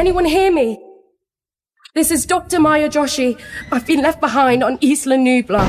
anyone hear me? This is Dr. Maya Joshi. I've been left behind on Isla Nublar.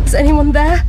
Is anyone there?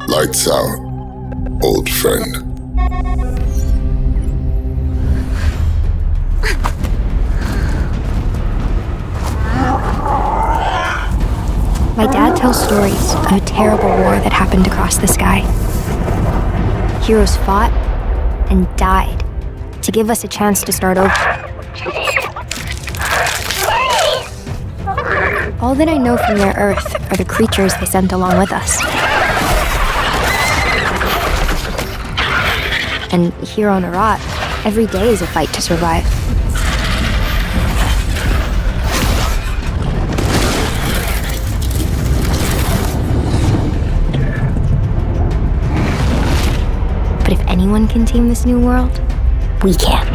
Lights out, old friend. My dad tells stories of a terrible war that happened across the sky. Heroes fought and died to give us a chance to start over. All that I know from their Earth are the creatures they sent along with us. And here on Arat, every day is a fight to survive. But if anyone can tame this new world, we can.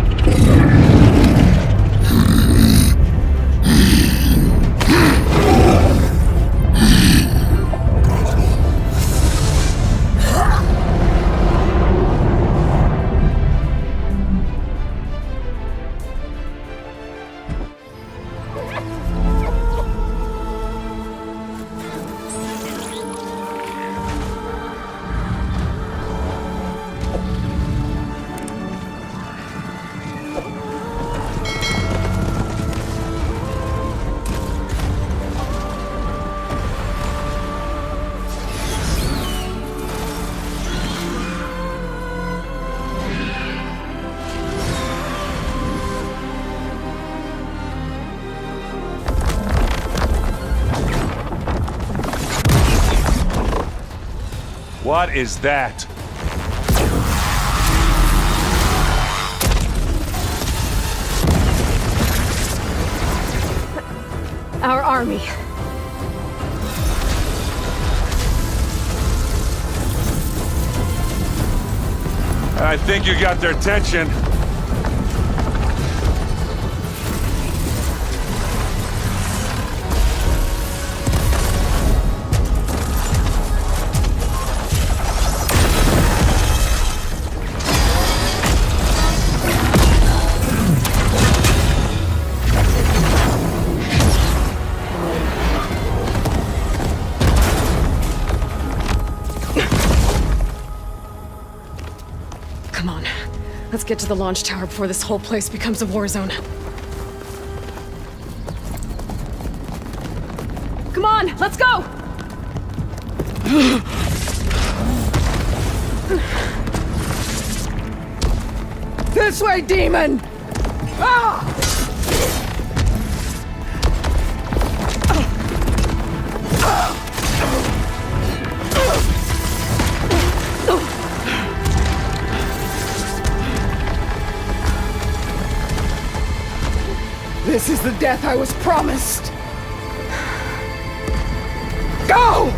What is that? Our army. I think you got their attention. Come on. Let's get to the launch tower before this whole place becomes a war zone. Come on, let's go! This way, demon! Ah! This is the death I was promised! Go!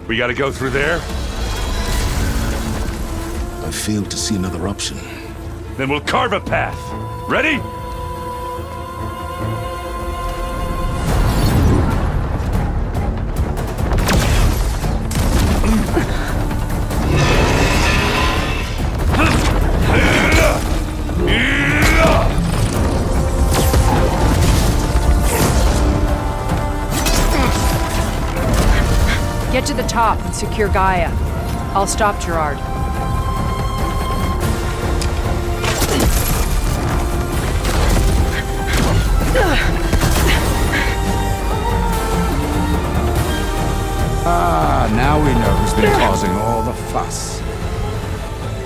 We gotta go through there? I failed to see another option. Then we'll carve a path. Ready? Get to the top and secure Gaia. I'll stop Gerard. Ah, now we know who's been causing all the fuss.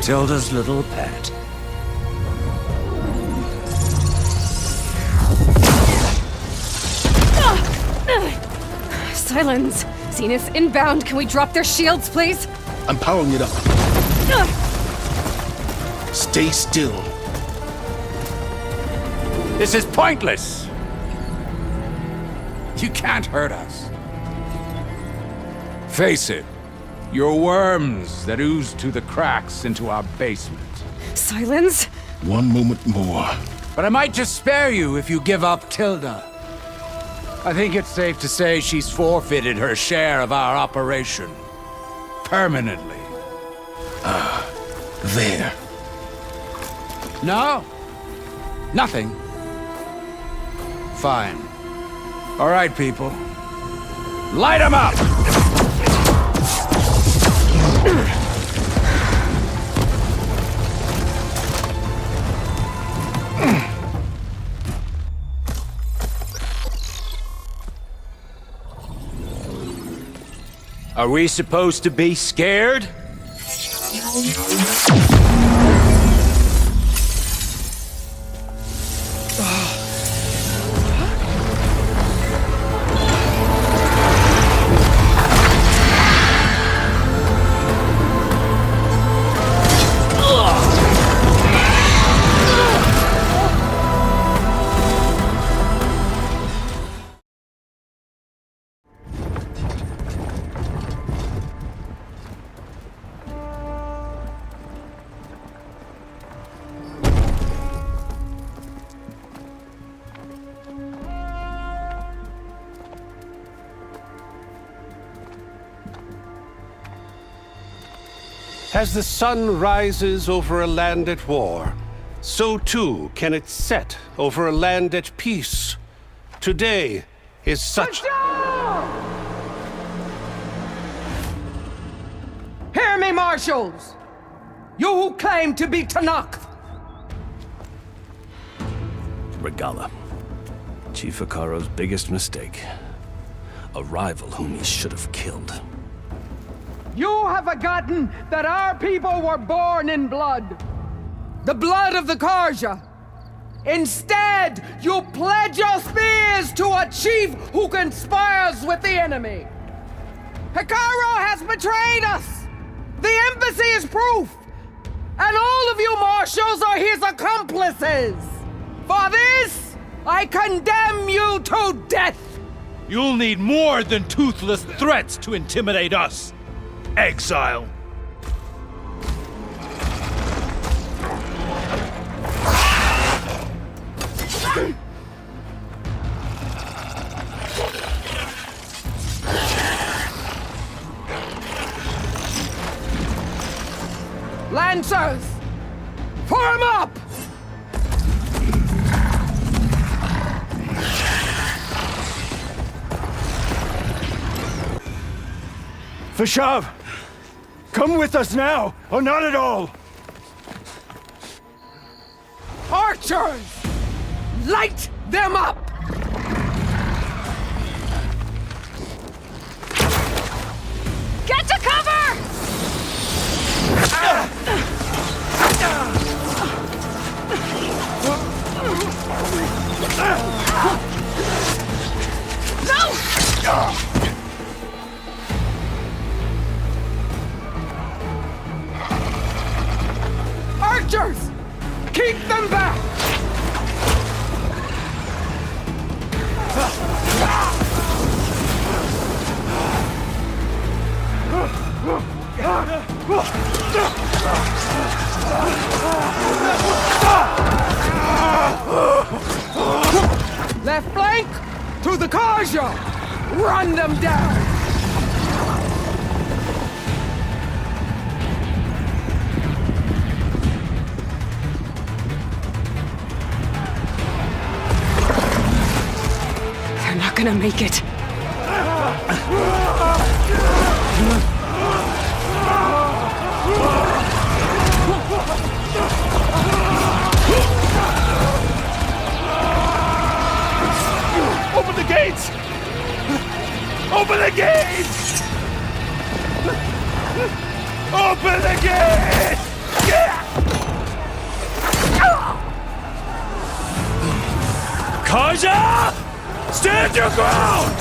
Tilda's little pet. Silence! Zenith inbound, can we drop their shields, please? I'm powering it up. Stay still. This is pointless! You can't hurt us. Face it, Your worms that ooze to the cracks into our basement. Silence? One moment more. But I might just spare you if you give up Tilda. I think it's safe to say she's forfeited her share of our operation. Permanently. There. No. Nothing. Fine. All right, people. Light 'em up! Are we supposed to be scared? As the sun rises over a land at war, so too can it set over a land at peace. Today is such... Hear me, marshals! You who claim to be Tanakh! Regala. Chief Hikaro's biggest mistake. A rival whom he should have killed. You have forgotten that our people were born in blood. The blood of the Karja. Instead, you pledge your spears to a chief who conspires with the enemy. Hikaro has betrayed us! The embassy is proof! And all of you marshals are his accomplices! For this, I condemn you to death! You'll need more than toothless threats to intimidate us. Exile. Lancers! Form up! Fashav! Come with us now, or not at all! Archers! Light them up! Get to cover! No! Archers! Keep them back! Left flank to the Karja! Run them down! They're not gonna make it. Open the gates! Open the gates! Open the gates! Kaja! Stand your ground!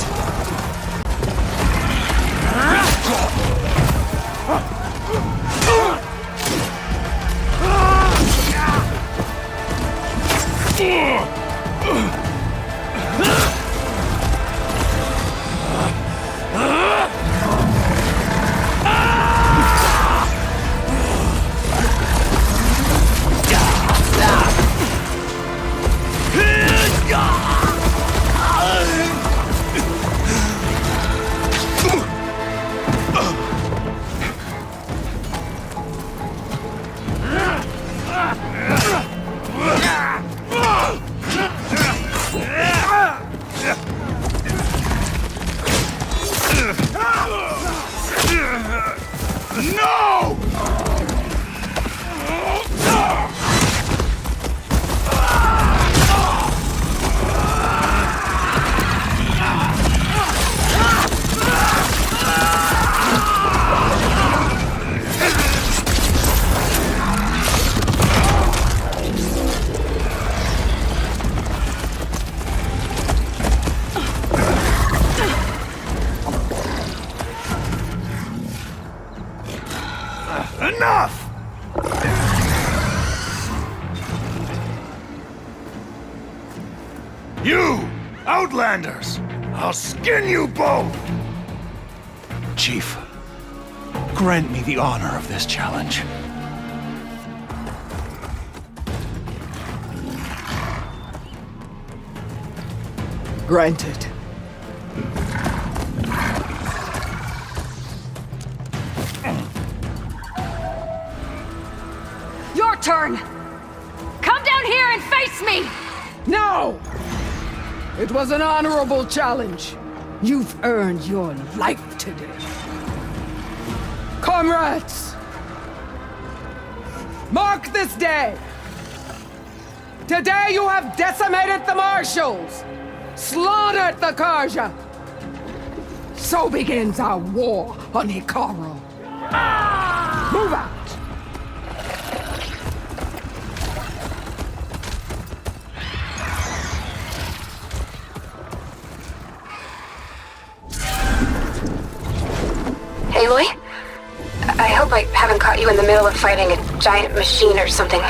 Enough! You! Outlanders! I'll skin you both! Chief, grant me the honor of this challenge. Granted. Your turn! Come down here and face me! No! It was an honorable challenge. You've earned your life today. Comrades! Mark this day! Today you have decimated the Marshals! Slaughtered the Karja! So begins our war on Hikaru. Move out! Aloy? I hope I haven't caught you in the middle of fighting a giant machine or something.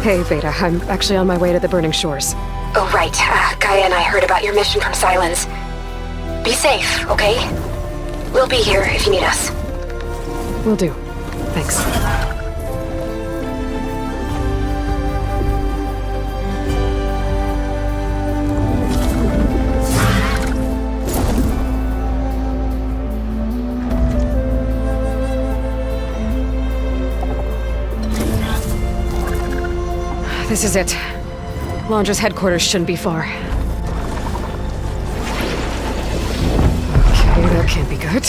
Hey, Veda, I'm actually on my way to the Burning Shores. Oh, right. Gaia and I heard about your mission from Silence. Be safe, okay? We'll be here if you need us. Will do. Thanks. This is it. Launcher's headquarters shouldn't be far. Okay, that can't be good.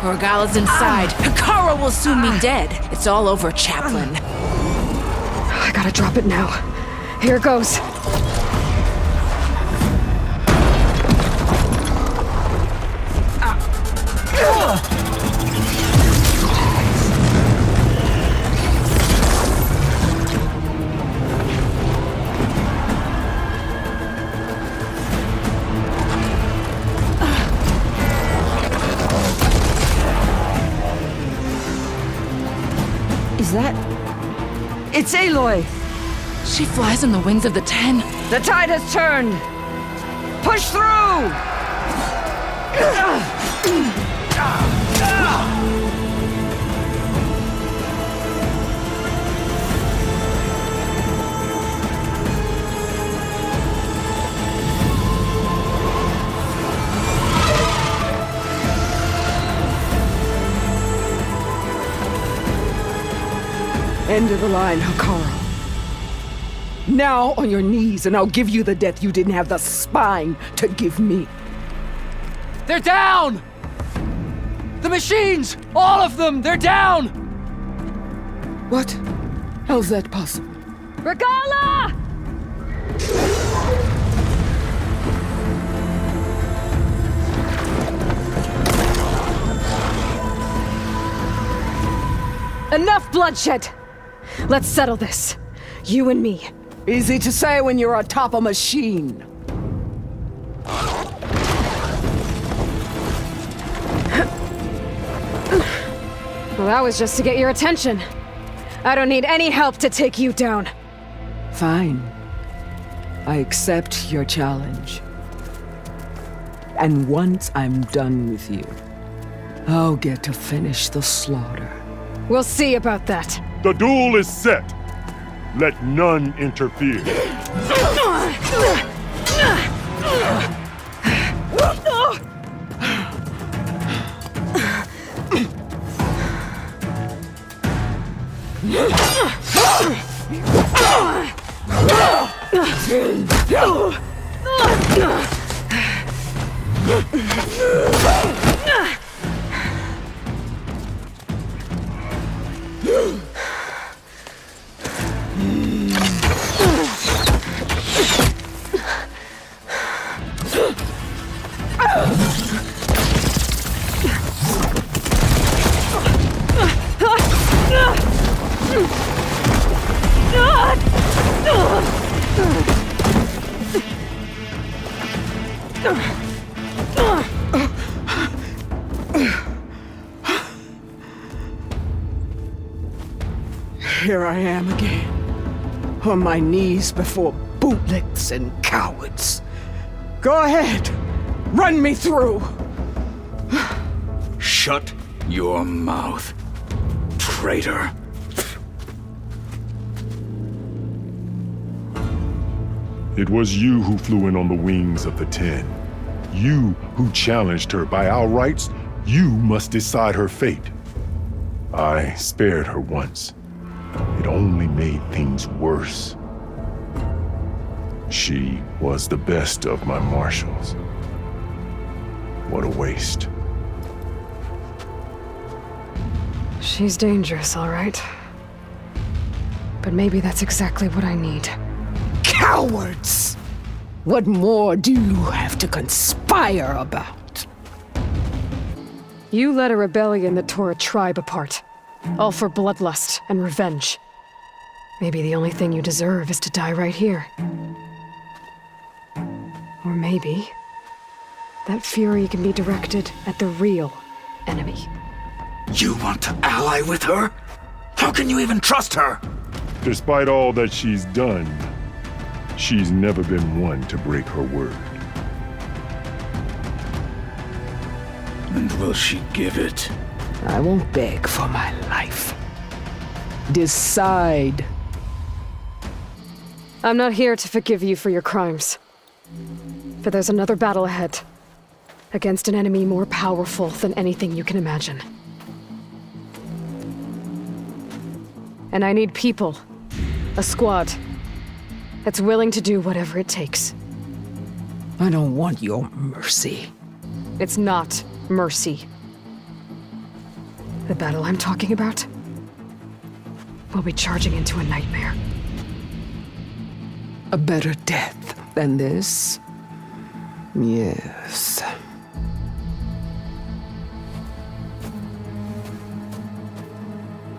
Orgala's inside. Hikaru will soon be dead. It's all over, Chaplain. I gotta drop it now. Here goes. Is that... It's Aloy! She flies on the wings of the 10. The tide has turned! Push through! End of the line, Hikaru. Now on your knees, and I'll give you the death you didn't have the spine to give me. They're down! The machines! All of them! They're down! What? How's that possible? Regala! Enough bloodshed! Let's settle this. You and me. Easy to say when you're atop a machine. Well, that was just to get your attention. I don't need any help to take you down. Fine. I accept your challenge. And once I'm done with you, I'll get to finish the slaughter. We'll see about that. The duel is set. Let none interfere. Here I am again, on my knees before bootlicks and cowards. Go ahead, run me through. Shut your mouth, traitor. It was you who flew in on the wings of the 10. You who challenged her. By our rights, you must decide her fate. I spared her once. It only made things worse. She was the best of my marshals. What a waste. She's dangerous, all right. But maybe that's exactly what I need. Cowards! What more do you have to conspire about? You led a rebellion that tore a tribe apart. All for bloodlust and revenge. Maybe the only thing you deserve is to die right here. Or maybe that fury can be directed at the real enemy. You want to ally with her? How can you even trust her? Despite all that she's done, she's never been one to break her word. And will she give it? I won't beg for my life. Decide. I'm not here to forgive you for your crimes. But there's another battle ahead. Against an enemy more powerful than anything you can imagine. And I need people. A squad. That's willing to do whatever it takes. I don't want your mercy. It's not mercy. The battle I'm talking about will be charging into a nightmare. A better death than this? Yes.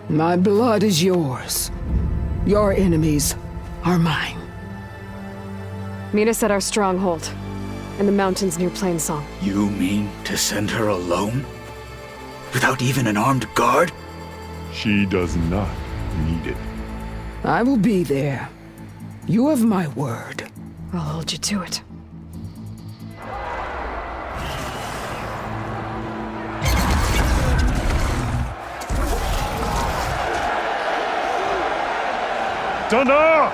My blood is yours. Your enemies are mine. Meet us at our stronghold, in the mountains near Plainsong. You mean to send her alone? Without even an armed guard? She does not need it. I will be there. You have my word. I'll hold you to it. Thunder!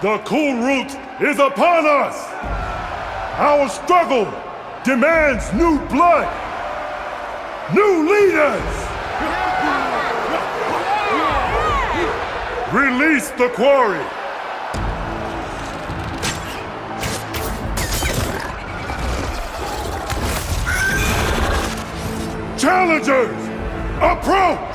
The cool root is upon us! Our struggle demands new blood! New leaders! Release the quarry! Challengers, approach!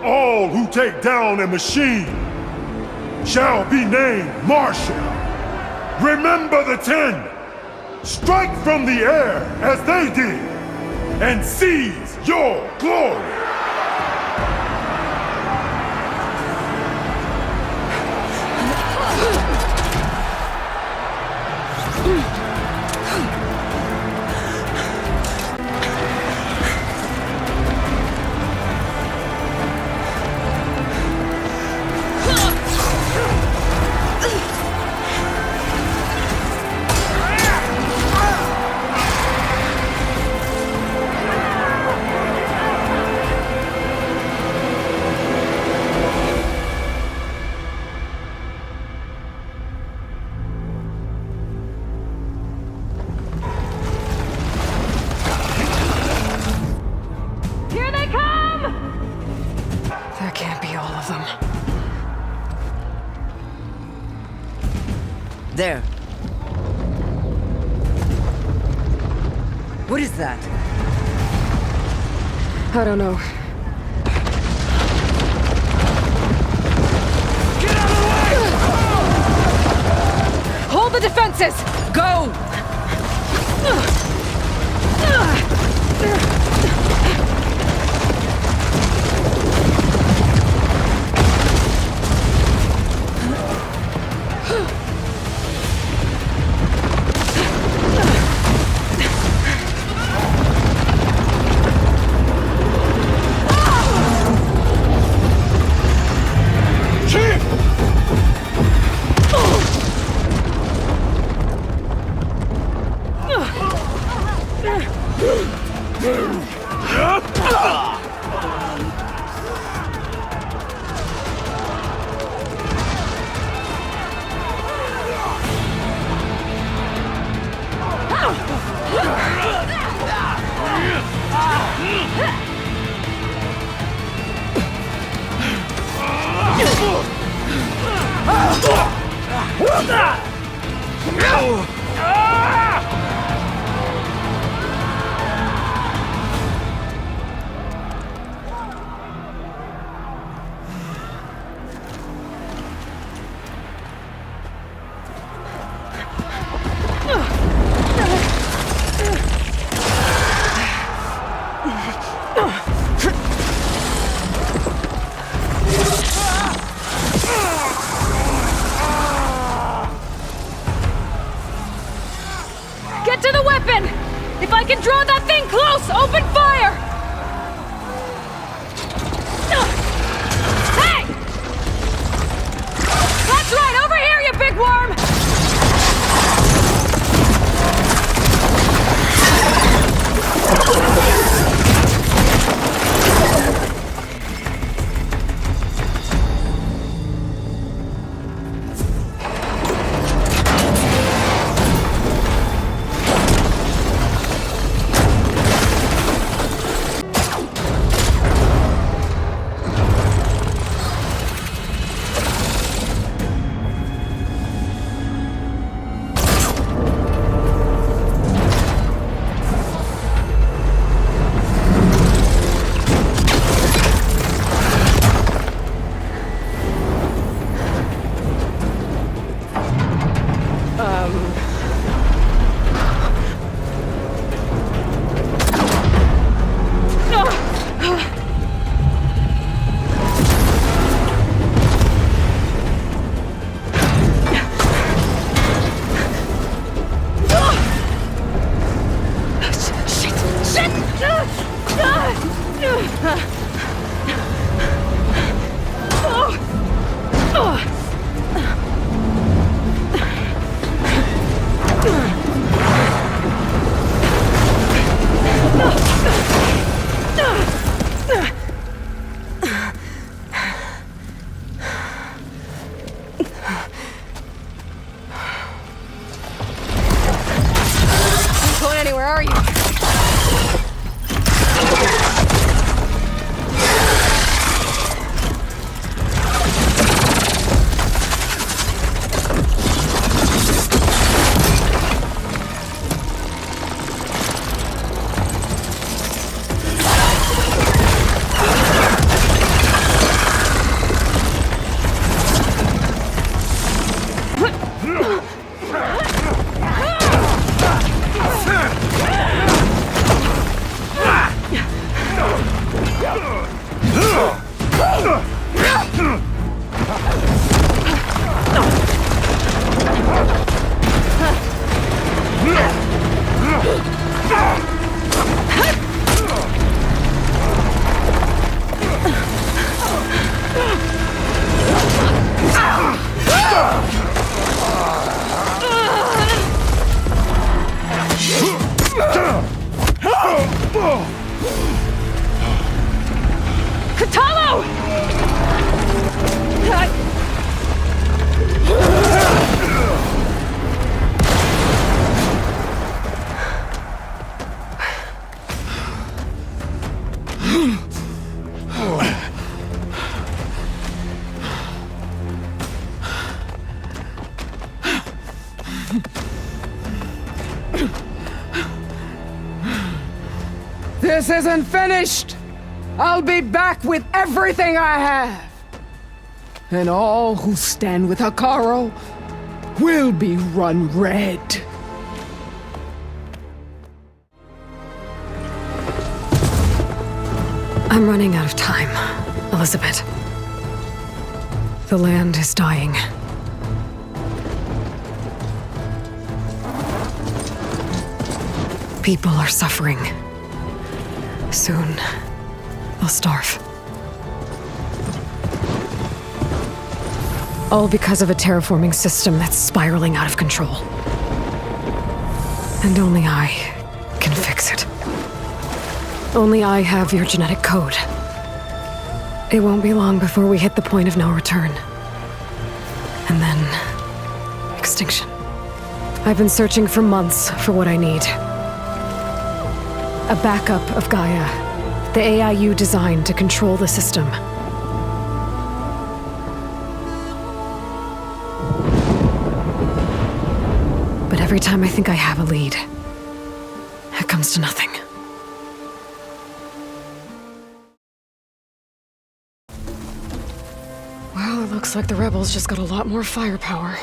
All who take down a machine shall be named Marshal. Remember the 10. Strike from the air as they did, and seize your glory. There. What is that? I don't know. Get out of the way! Hold the defenses! Go! Get to the weapon! If I can draw that thing close, open fire! Hey! That's right, over here, you big worm! Where are you? This isn't finished! I'll be back with everything I have! And all who stand with Hekarro will be run red. I'm running out of time, Elizabeth. The land is dying. People are suffering. Soon, they'll starve. All because of a terraforming system that's spiraling out of control. And only I can fix fix it. Only I have your genetic code. It won't be long before we hit the point of no return. And then... extinction. I've been searching for months for what I need. A backup of Gaia, the AI you designed to control the system. But every time I think I have a lead, it comes to nothing. Well, it looks like the rebels just got a lot more firepower.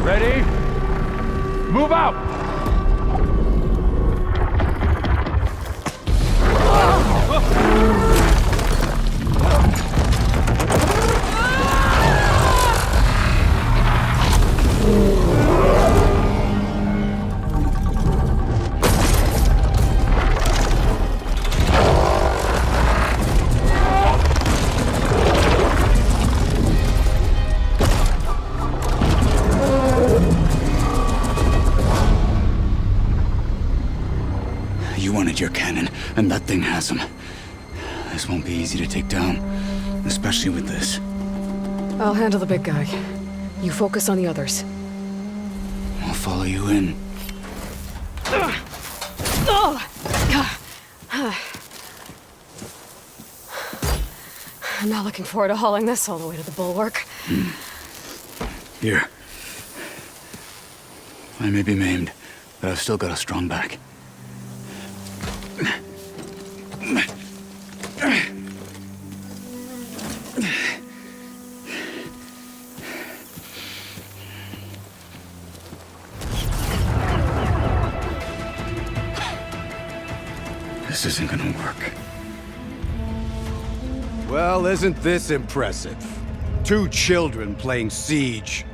Ready? Move out! Your cannon, and that thing has him. This won't be easy to take down, especially with this. I'll handle the big guy. You focus on the others. I'll follow you in. I'm not looking forward to hauling this all the way to the bulwark. Here. I may be maimed, but I've still got a strong back. This isn't gonna work. Well, isn't this impressive? 2 children playing siege.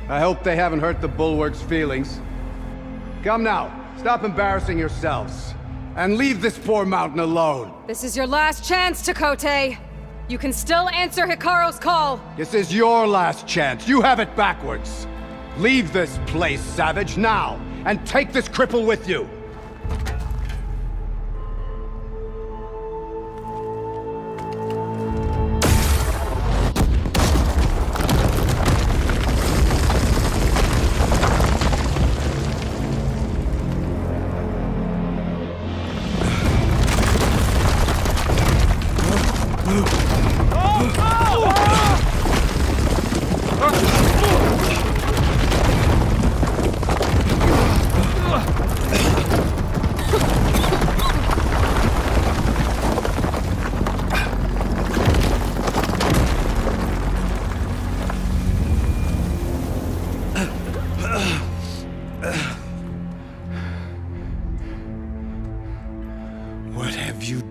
I hope they haven't hurt the bulwark's feelings. Come now, stop embarrassing yourselves. And leave this poor mountain alone. This is your last chance, Takote. You can still answer Hikaru's call. This is your last chance. You have it backwards. Leave this place, Savage, now, and take this cripple with you.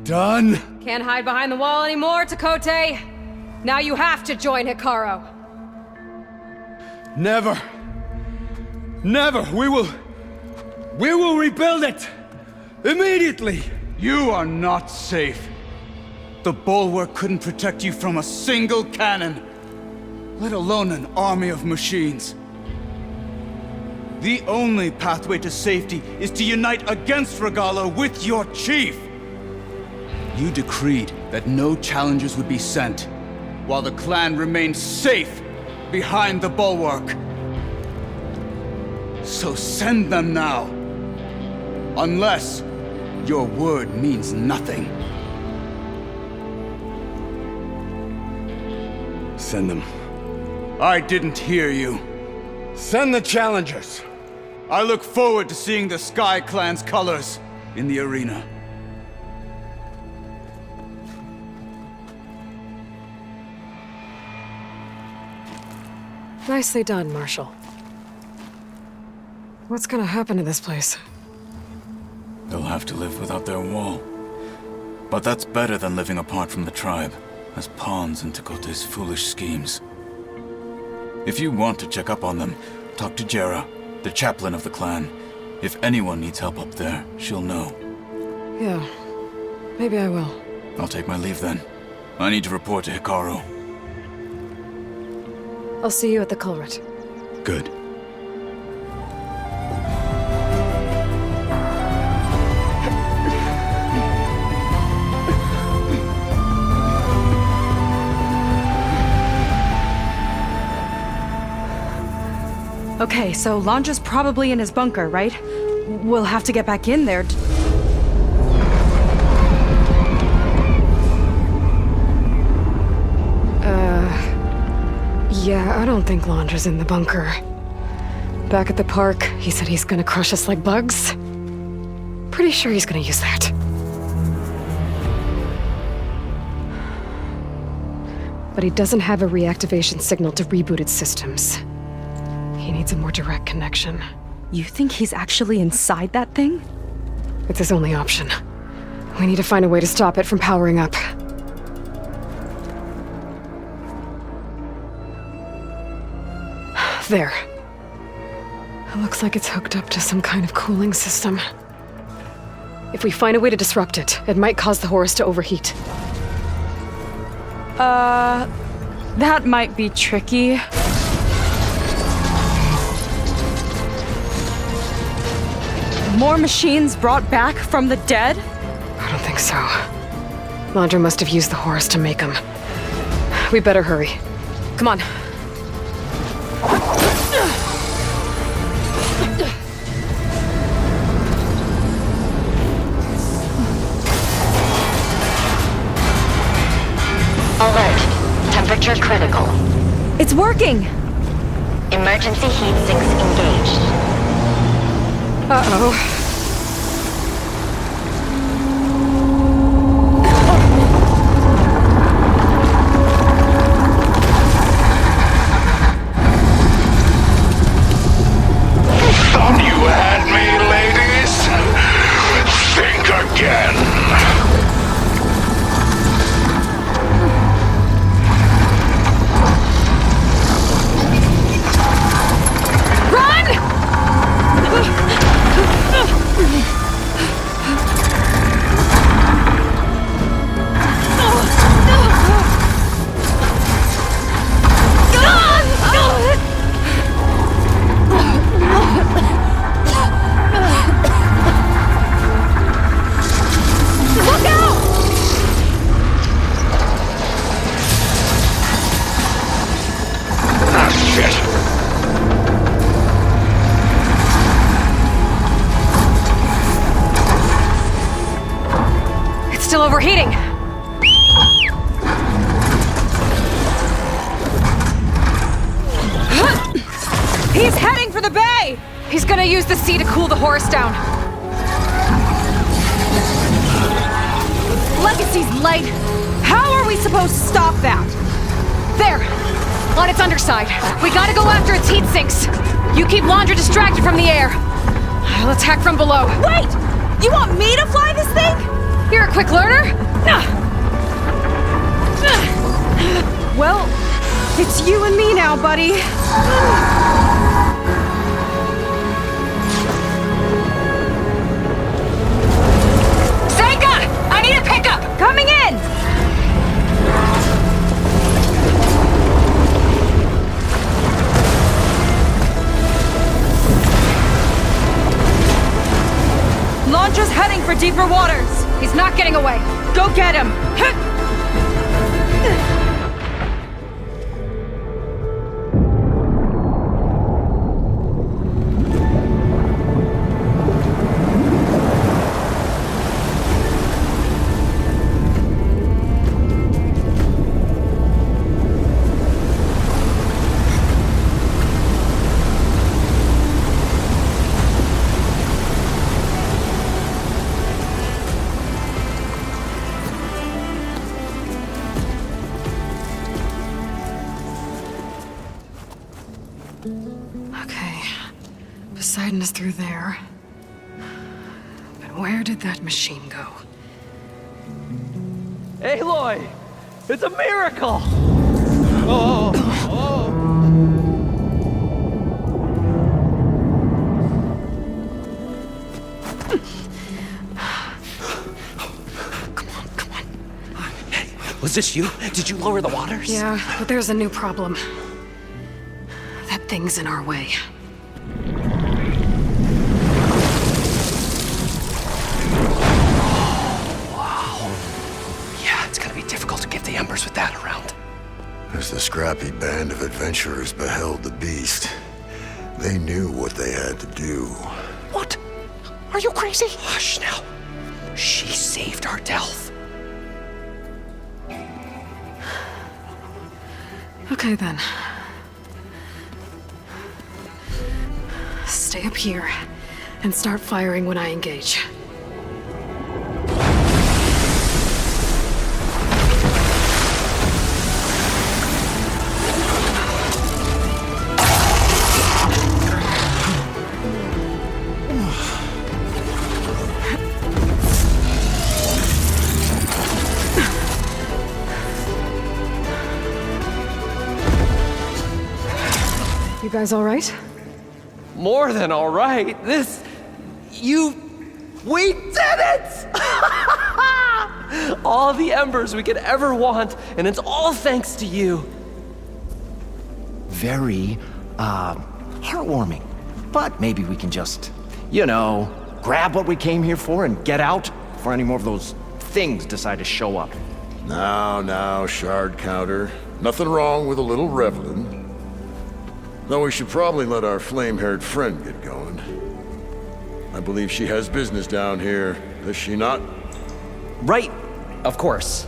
Done? Can't hide behind the wall anymore, Takote. Now you have to join Hikaru. Never. Never. We will rebuild it. Immediately. You are not safe. The bulwark couldn't protect you from a single cannon, let alone an army of machines. The only pathway to safety is to unite against Regalla with your chief. You decreed that no challengers would be sent, while the clan remained safe behind the bulwark. So send them now. Unless your word means nothing. Send them. I didn't hear you. Send the challengers. I look forward to seeing the Sky Clan's colors in the arena. Nicely done, Marshal. What's gonna happen to this place? They'll have to live without their wall. But that's better than living apart from the tribe, as pawns in Takote's foolish schemes. If you want to check up on them, talk to Jera, the chaplain of the clan. If anyone needs help up there, she'll know. Yeah, maybe I will. I'll take my leave then. I need to report to Hikaru. I'll see you at the culvert. Good. Okay, so Landra's probably in his bunker, right? We'll have to get back in there Yeah, I don't think Landra's in the bunker. Back at the park, he said he's gonna crush us like bugs. Pretty sure he's gonna use that. But he doesn't have a reactivation signal to reboot its systems. He needs a more direct connection. You think he's actually inside that thing? It's his only option. We need to find a way to stop it from powering up. There. It looks like it's hooked up to some kind of cooling system. If we find a way to disrupt it, it might cause the Horus to overheat. That might be tricky. More machines brought back from the dead? I don't think so. Landra must have used the Horus to make them. We better hurry. Come on. Alert. Temperature critical. It's working! Emergency heat sinks engaged. Uh-oh. Thought you had me, ladies? Think again. Overheating! He's heading for the bay! He's gonna use the sea to cool the Horus down. Legacy's light! How are we supposed to stop that? There! On its underside. We gotta go after its heat sinks. You keep Landra distracted from the air. I'll attack from below. Wait! You want me to fly this thing? You're a quick learner. Well, it's you and me now, buddy. Senka! I need a pickup! Coming in! Landra's heading for deeper waters. He's not getting away. Go get him! Poseidon is through there. But where did that machine go? Aloy! It's a miracle! Come on. Hey, was this you? Did you lower the waters? Yeah, but there's a new problem. That thing's in our way. The embers with that around. As the scrappy band of adventurers beheld the beast, They knew what they had to do. What? Are you crazy? Hush now. She saved our Delph. Okay then. Stay up here and start firing when I engage. You guys all right? More than all right. We did it! All the embers we could ever want, and it's all thanks to you. Very, heartwarming. But maybe we can just, grab what we came here for and get out before any more of those things decide to show up. Now, shard counter. Nothing wrong with a little reveling. Though we should probably let our flame-haired friend get going. I believe she has business down here, does she not? Right, of course.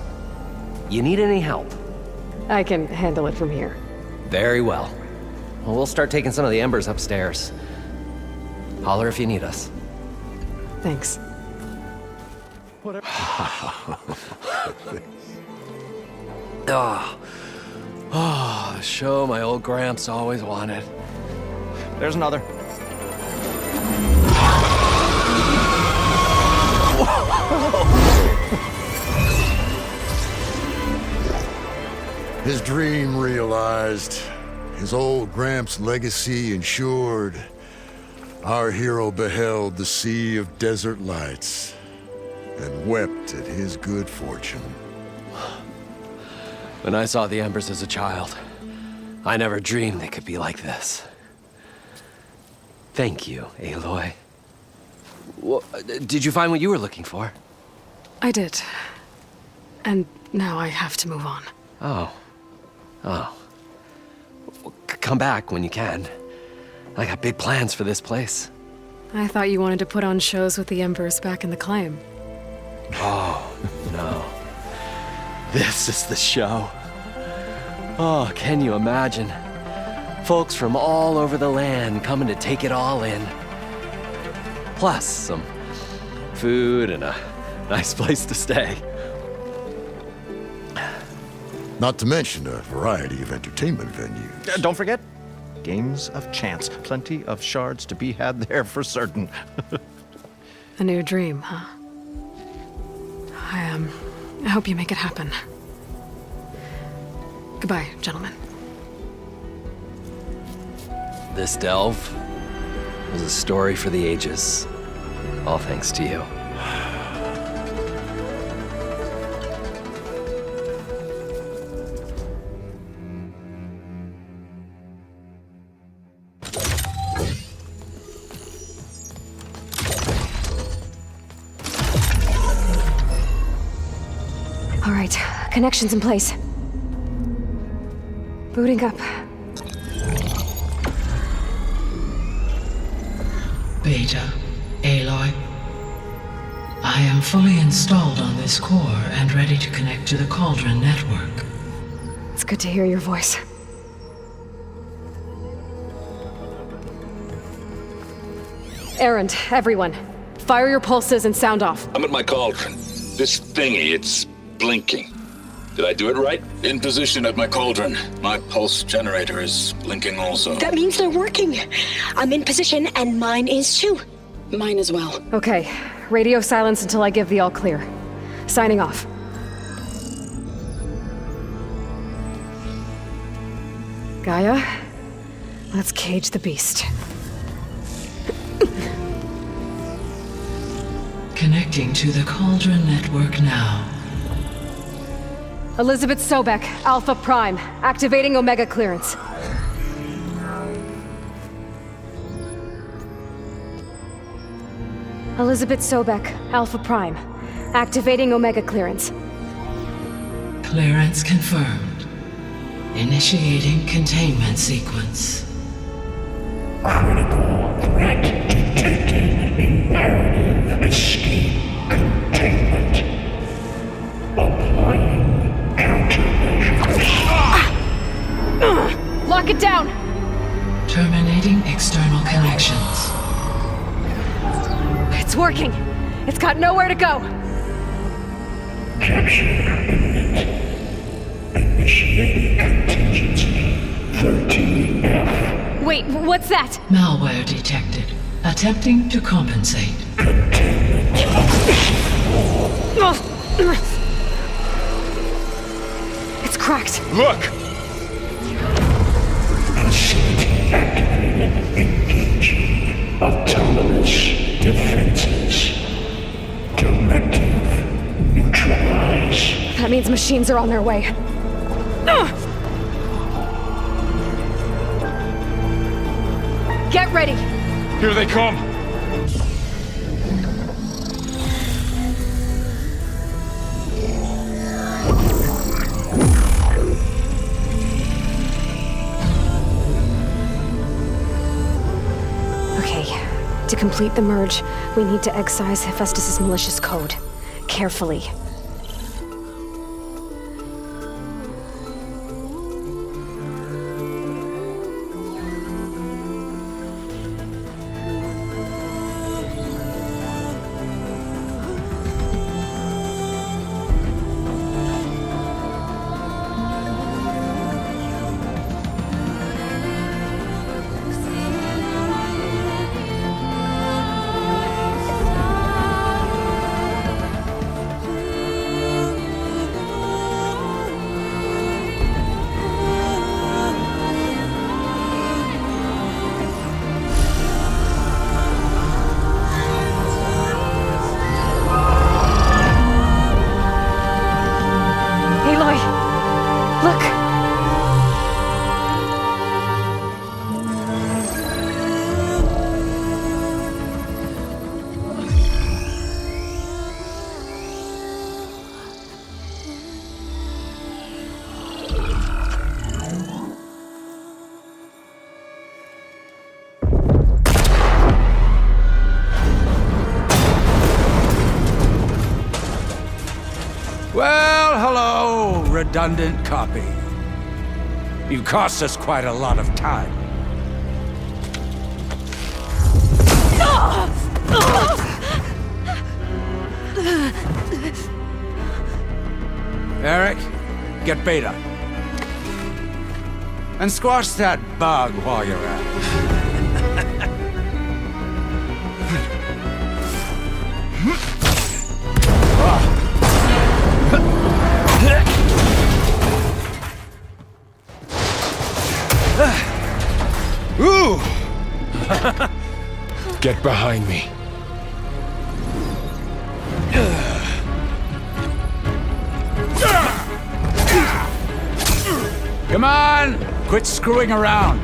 You need any help? I can handle it from here. Very well. Well, we'll start taking some of the embers upstairs. Holler if you need us. Thanks. Whatever. The show my old Gramps always wanted. There's another. His dream realized. His old Gramps' legacy ensured. Our hero beheld the sea of desert lights and wept at his good fortune. When I saw the embers as a child, I never dreamed they could be like this. Thank you, Aloy. Did you find what you were looking for? I did. And now I have to move on. Oh. Well, come back when you can. I got big plans for this place. I thought you wanted to put on shows with the embers back in the claim. Oh, no. This is the show. Oh, can you imagine? Folks from all over the land coming to take it all in. Plus some food and a nice place to stay. Not to mention a variety of entertainment venues. Don't forget, games of chance. Plenty of shards to be had there for certain. A new dream, huh? I hope you make it happen. Goodbye, gentlemen. This delve was a story for the ages. All thanks to you. All right, connections in place. Booting up. Beta, Aloy. I am fully installed on this core and ready to connect to the Cauldron network. It's good to hear your voice. Errand, everyone. Fire your pulses and sound off. I'm at my cauldron. This thingy, it's blinking. Did I do it right? In position at my cauldron. My pulse generator is blinking also. That means they're working. I'm in position, and mine is too. Mine as well. Okay. Radio silence until I give the all clear. Signing off. Gaia, let's cage the beast. Connecting to the Cauldron network now. Elizabeth Sobek, Alpha Prime, activating Omega clearance. Elizabeth Sobek, Alpha Prime, activating Omega clearance. Clearance confirmed. Initiating containment sequence. Critical threat detected in narrative escape containment. Applying countermeasures. Lock it down! Terminating external connections. It's working! It's got nowhere to go! Capture imminent. Initiating contingency 13F. Wait, what's that? Malware detected. Attempting to compensate. It's cracked. Look! Facility activated. Engaging autonomous defenses. Directive neutralize. That means machines are on their way. Get ready! Here they come! Okay, to complete the merge, we need to excise Hephaestus' malicious code. Carefully. Well, hello, redundant copy. You've cost us quite a lot of time. Eric, get Beta. And squash that bug while you're at it. Ooh! Get behind me. Come on! Quit screwing around.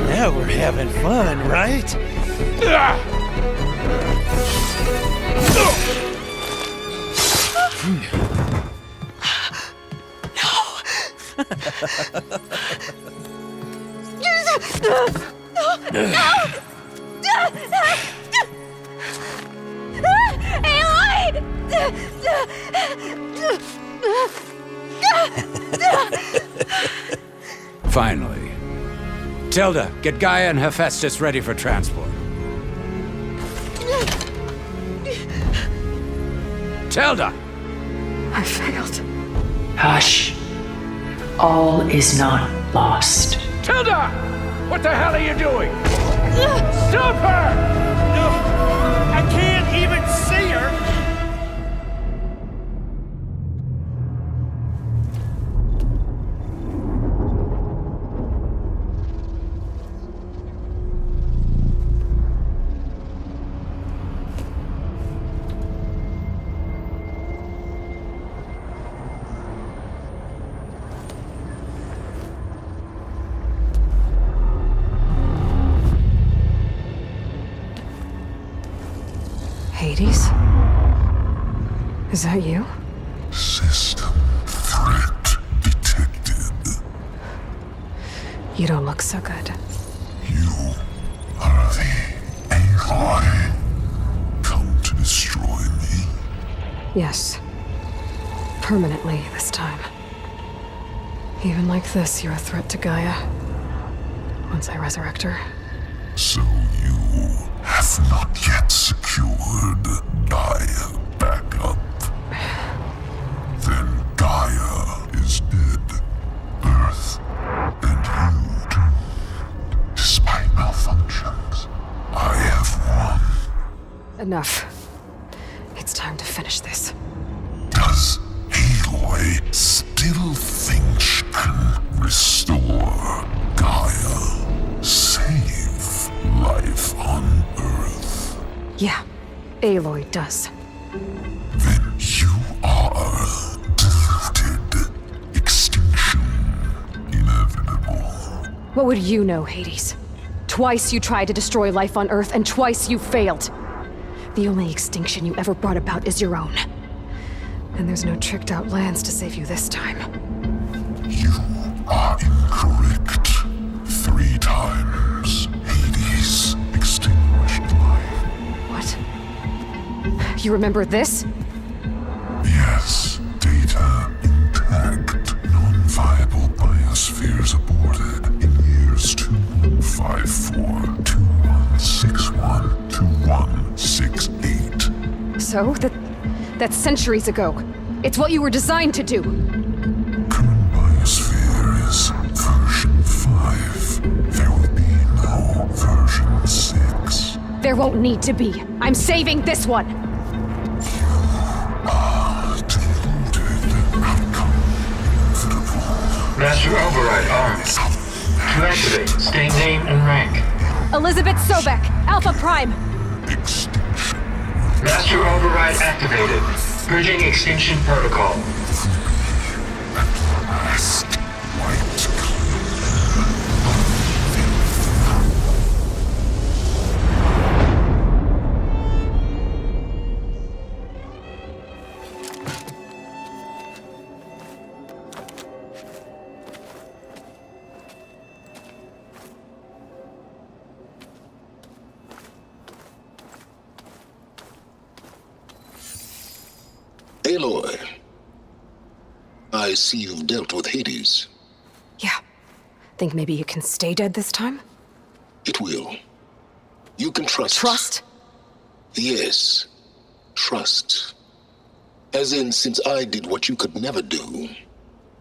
Now we're having fun, right? Finally. Tilda, get Gaia and Hephaestus ready for transport. Tilda! I failed. Hush. All is not lost. Tilda! What the hell are you doing? Stop her! No! I can't even see her! Hades? Is that you? System threat detected. You don't look so good. You are the Aloy. Come to destroy me? Yes. Permanently this time. Even like this, you're a threat to Gaia. Once I resurrect her. So you have not yet secured Gaia back up. Then Gaia is dead. Earth and you doomed. Despite malfunctions, I have won. Enough. It's time to finish this. Does Aloy still think she can restore Gaia? Save life on Earth? Yeah, Aloy does. Then you are deluded. Extinction inevitable. What would you know, Hades? Twice you tried to destroy life on Earth, and twice you failed. The only extinction you ever brought about is your own. And there's no tricked-out lands to save you this time. You are incorrect. 3 times Hades extinguished life. What? You remember this? Yes, data intact. Non-viable biospheres aborted in years 2154, 2161, 2168. So? That's centuries ago. It's what you were designed to do. Current biosphere is version 5. There will be no version 6. There won't need to be. I'm saving this one. Master override armed. To activate, state name and rank. Elizabeth Sobek, Alpha Prime. Master override activated. Bridging extinction protocol. Aloy, I see you've dealt with Hades. Yeah. Think maybe you can stay dead this time? It will. You can trust. Trust? Yes. Trust. As in, since I did what you could never do,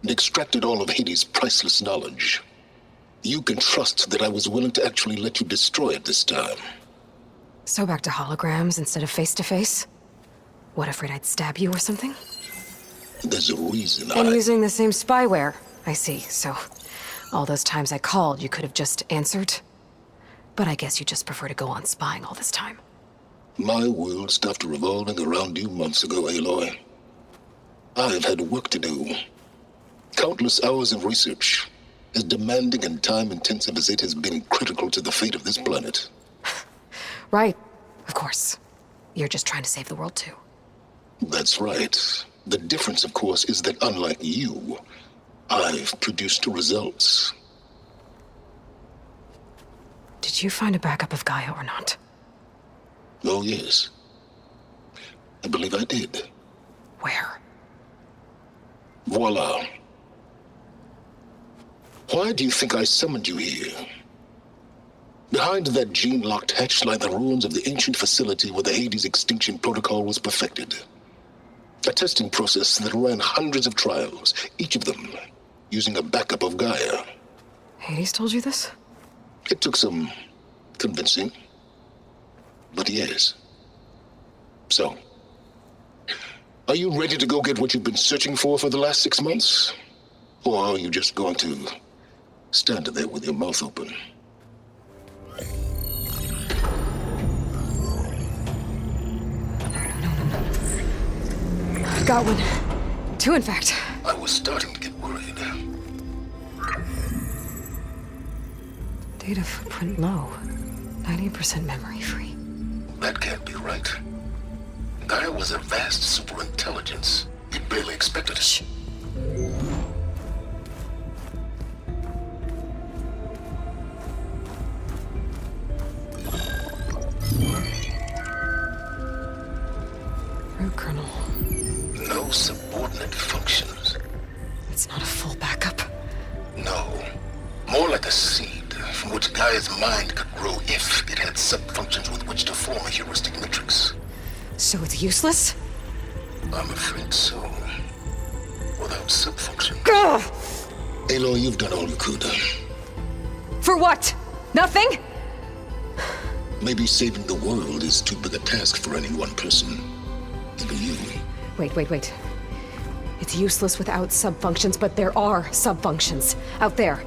and extracted all of Hades' priceless knowledge, you can trust that I was willing to actually let you destroy it this time. So back to holograms instead of face-to-face? What, afraid I'd stab you or something? There's a reason And using the same spyware. I see, so all those times I called, you could have just answered? But I guess you just prefer to go on spying all this time. My world stopped revolving around you months ago, Aloy. I've had work to do. Countless hours of research, as demanding and time-intensive as it has been critical to the fate of this planet. Right, of course. You're just trying to save the world too. That's right. The difference, of course, is that unlike you, I've produced results. Did you find a backup of Gaia or not? Oh, yes. I believe I did. Where? Voila. Why do you think I summoned you here? Behind that gene-locked hatch lie the ruins of the ancient facility where the Hades extinction protocol was perfected. A testing process that ran hundreds of trials, each of them using a backup of Gaia. Hades told you this? It took some convincing, but yes. So, are you ready to go get what you've been searching for the last 6 months? Or are you just going to stand there with your mouth open? Got one. 2, in fact. I was starting to get worried. Data footprint low. 90% memory free. That can't be right. Gaia was a vast superintelligence. It barely expected it. no subordinate functions. It's not a full backup. No. More like a seed from which Gaia's mind could grow if it had sub-functions with which to form a heuristic matrix. So it's useless? I'm afraid so. Without sub-functions. Ugh! Aloy, you've done all you could. For what? Nothing? Maybe saving the world is too big a task for any one person. Even you. Wait. It's useless without sub-functions, but there are sub-functions out there.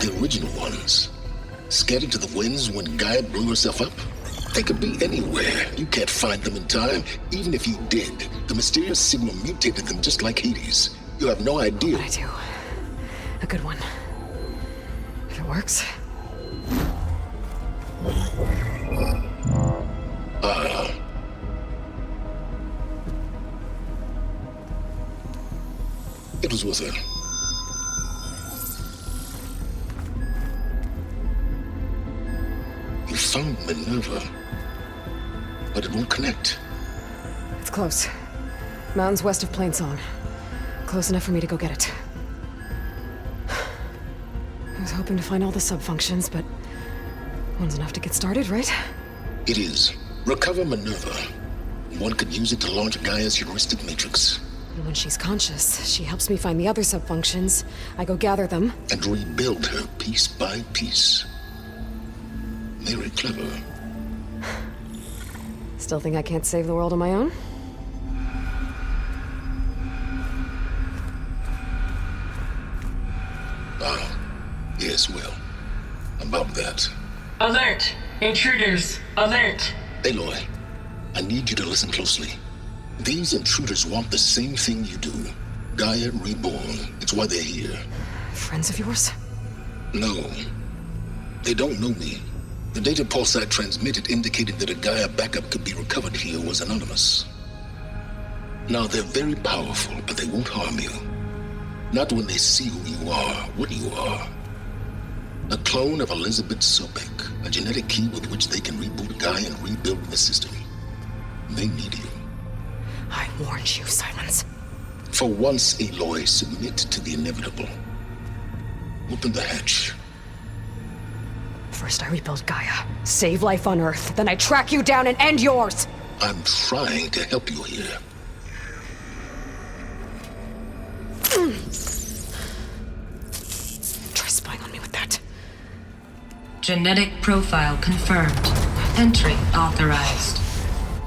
The original ones. Scattered to the winds when Gaia blew herself up? They could be anywhere. You can't find them in time. Even if you did, the mysterious signal mutated them just like Hades. You have no idea. What I do. A good one. If it works. It was worth it. You found Minerva, but it won't connect. It's close. Mountains west of Plainsong. Close enough for me to go get it. I was hoping to find all the sub-functions, but one's enough to get started, right? It is. Recover Minerva. One could use it to launch Gaia's heuristic matrix. And when she's conscious, she helps me find the other sub-functions. I go gather them. And rebuild her piece by piece. Very clever. Still think I can't save the world on my own? Yes, well. About that. Alert! Intruders! Alert! Aloy, I need you to listen closely. These intruders want the same thing you do. Gaia reborn. It's why they're here. Friends of yours? No. They don't know me. The data pulse I transmitted indicated that a Gaia backup could be recovered here was anonymous. Now, they're very powerful, but they won't harm you. Not when they see who you are, what you are. A clone of Elizabeth Sobek, a genetic key with which they can reboot Gaia and rebuild the system. They need you. I warned you, Silence. For once, Aloy, submit to the inevitable. Open the hatch. First I rebuild Gaia, save life on Earth, then I track you down and end yours! I'm trying to help you here. Try spying on me with that. Genetic profile confirmed. Entry authorized.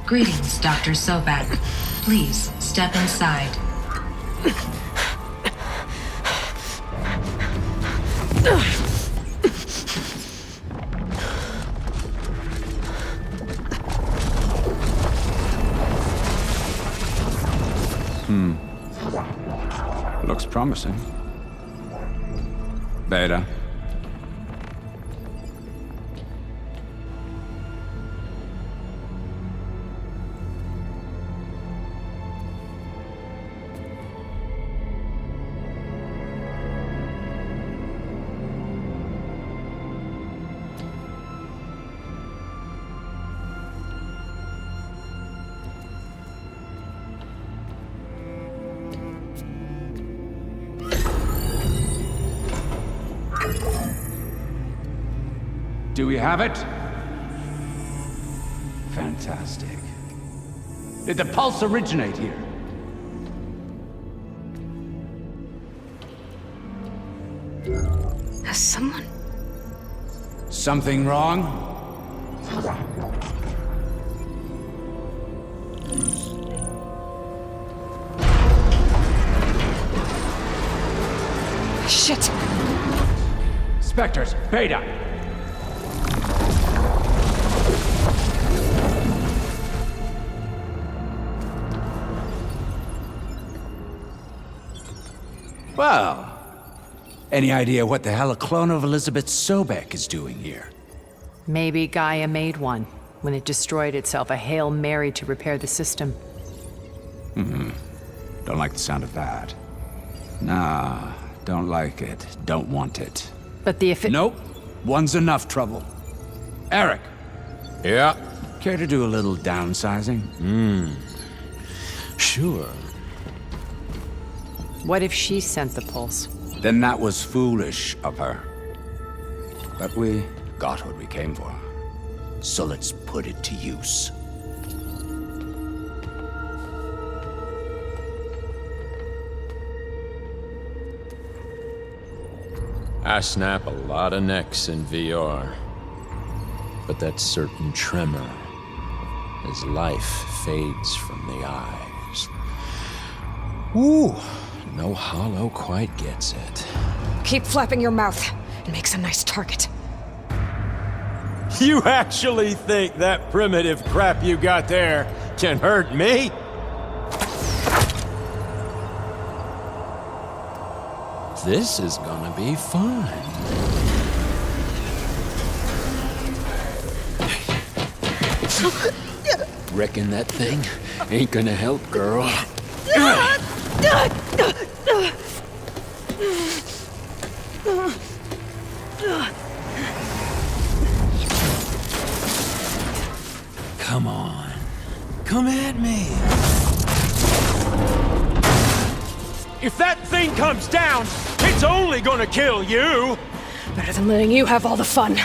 Greetings, Dr. Sobek. Please step inside. Looks promising. Beta. Do we have it? Fantastic. Did the pulse originate here? Has someone... Something wrong? Shit! Spectres, Beta! Well, any idea what the hell a clone of Elizabeth Sobek is doing here? Maybe Gaia made one when it destroyed itself, a Hail Mary to repair the system. Don't like the sound of that. Nah, don't like it. Don't want it. But the Nope. One's enough trouble. Eric. Yeah? Care to do a little downsizing? Sure. What if she sent the pulse? Then that was foolish of her. But we got what we came for. So let's put it to use. I snap a lot of necks in VR. But that certain tremor as life fades from the eyes. Ooh, no hollow quite gets it. Keep flapping your mouth. It makes a nice target. You actually think that primitive crap you got there can hurt me? This is gonna be fun. Reckon that thing ain't gonna help, girl. Come on. Come at me. If that thing comes down, it's only gonna kill you. Better than letting you have all the fun.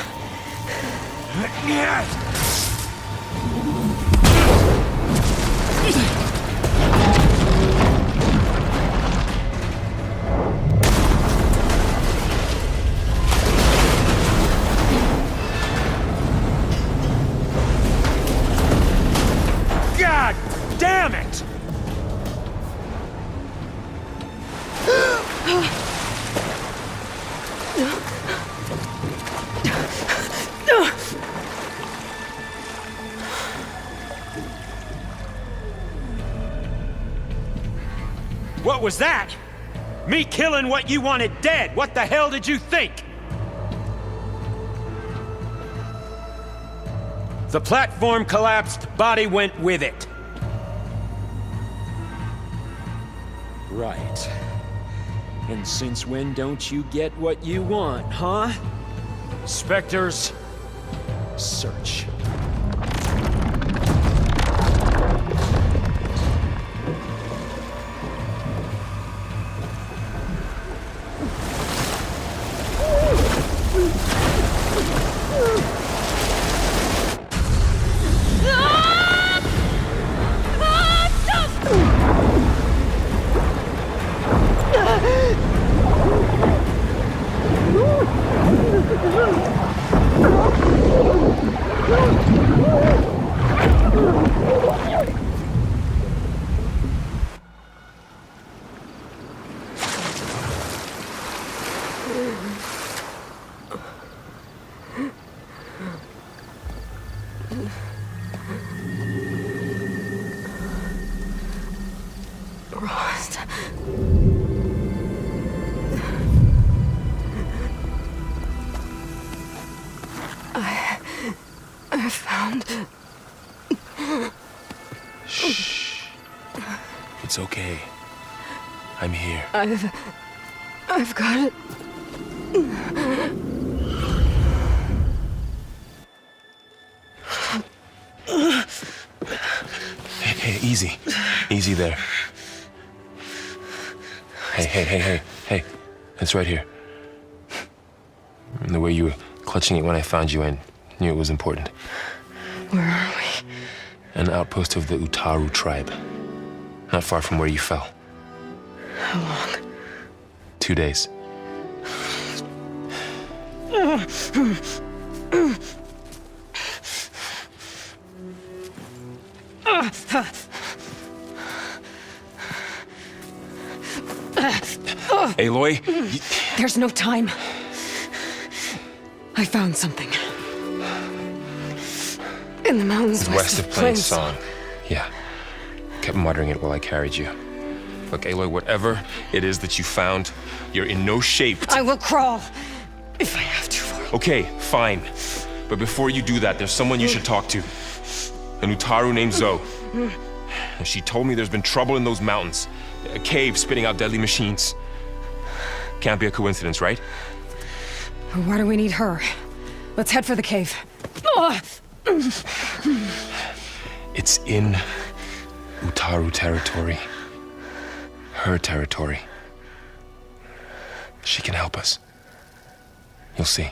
God damn it! What was that? Me killing what you wanted dead. What the hell did you think? The platform collapsed, body went with it. Right. And since when don't you get what you want, huh? Spectres, search. I found... Shh. It's okay. I'm here. I've got it. Hey, easy. Easy there. Hey. It's right here. And the way you were clutching it when I found you, I knew it was important. Where are we? An outpost of the Utaru tribe. Not far from where you fell. How long? 2 days. Aloy? There's no time. I found something. In the mountains west of Plainsong. Yeah. Kept muttering it while I carried you. Look, Aloy, whatever it is that you found, you're in no shape to... I will crawl, if I have to. Okay, fine. But before you do that, there's someone you should talk to. An Utaru named Zoe. And she told me there's been trouble in those mountains. A cave spitting out deadly machines. Can't be a coincidence, right? Why do we need her? Let's head for the cave. It's in Utaru territory. Her territory. She can help us. You'll see.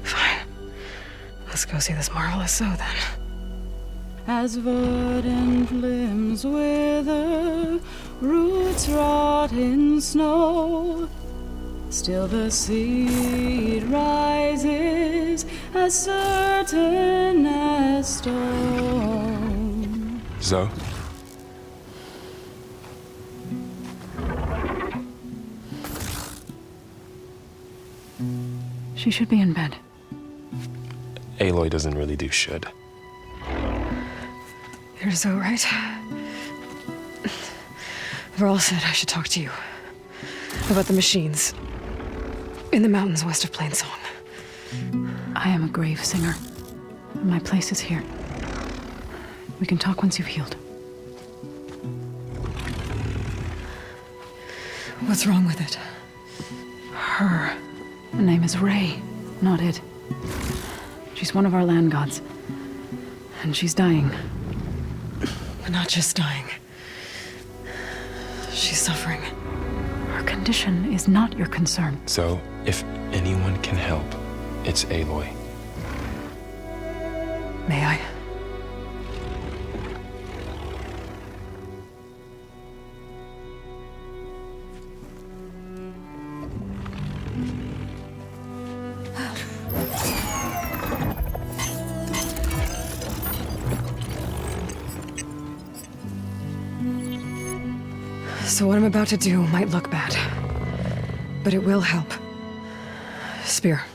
Fine. Let's go see this marvelous zoo then. As verdant limbs wither, roots rot in snow, still the seed rises as certain as stone. Zoe? She should be in bed. Aloy doesn't really do should. You're so right. Varl said I should talk to you about the machines in the mountains west of Plainsong. I am a grave singer. My place is here. We can talk once you've healed. What's wrong with it? Her name is Ray, not it. She's one of our land gods. And she's dying. But not just dying. She's suffering. Her condition is not your concern. So, if anyone can help, it's Aloy. May I? So what I'm about to do might look bad, but it will help. Spear.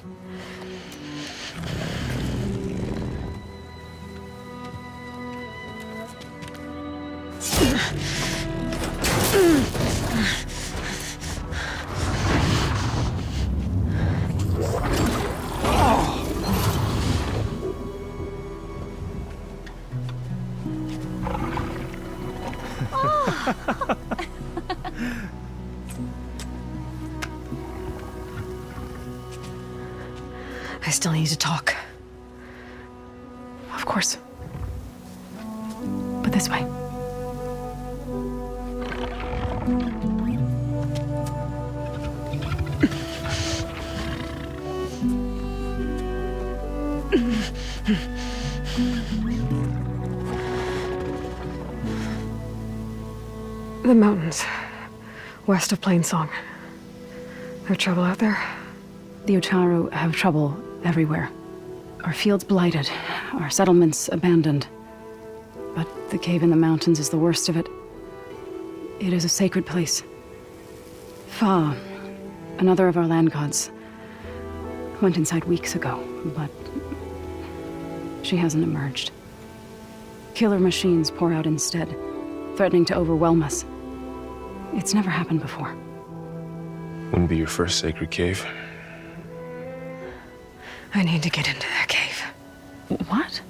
I still need to talk. Of course. But this way. The mountains, west of Plainsong. There trouble out there? The Ocharu have trouble everywhere. Our fields blighted, our settlements abandoned. But the cave in the mountains is the worst of it. It is a sacred place. Fa, another of our land gods, went inside weeks ago, but she hasn't emerged. Killer machines pour out instead, threatening to overwhelm us. It's never happened before. Wouldn't be your first sacred cave. I need to get into that cave. What?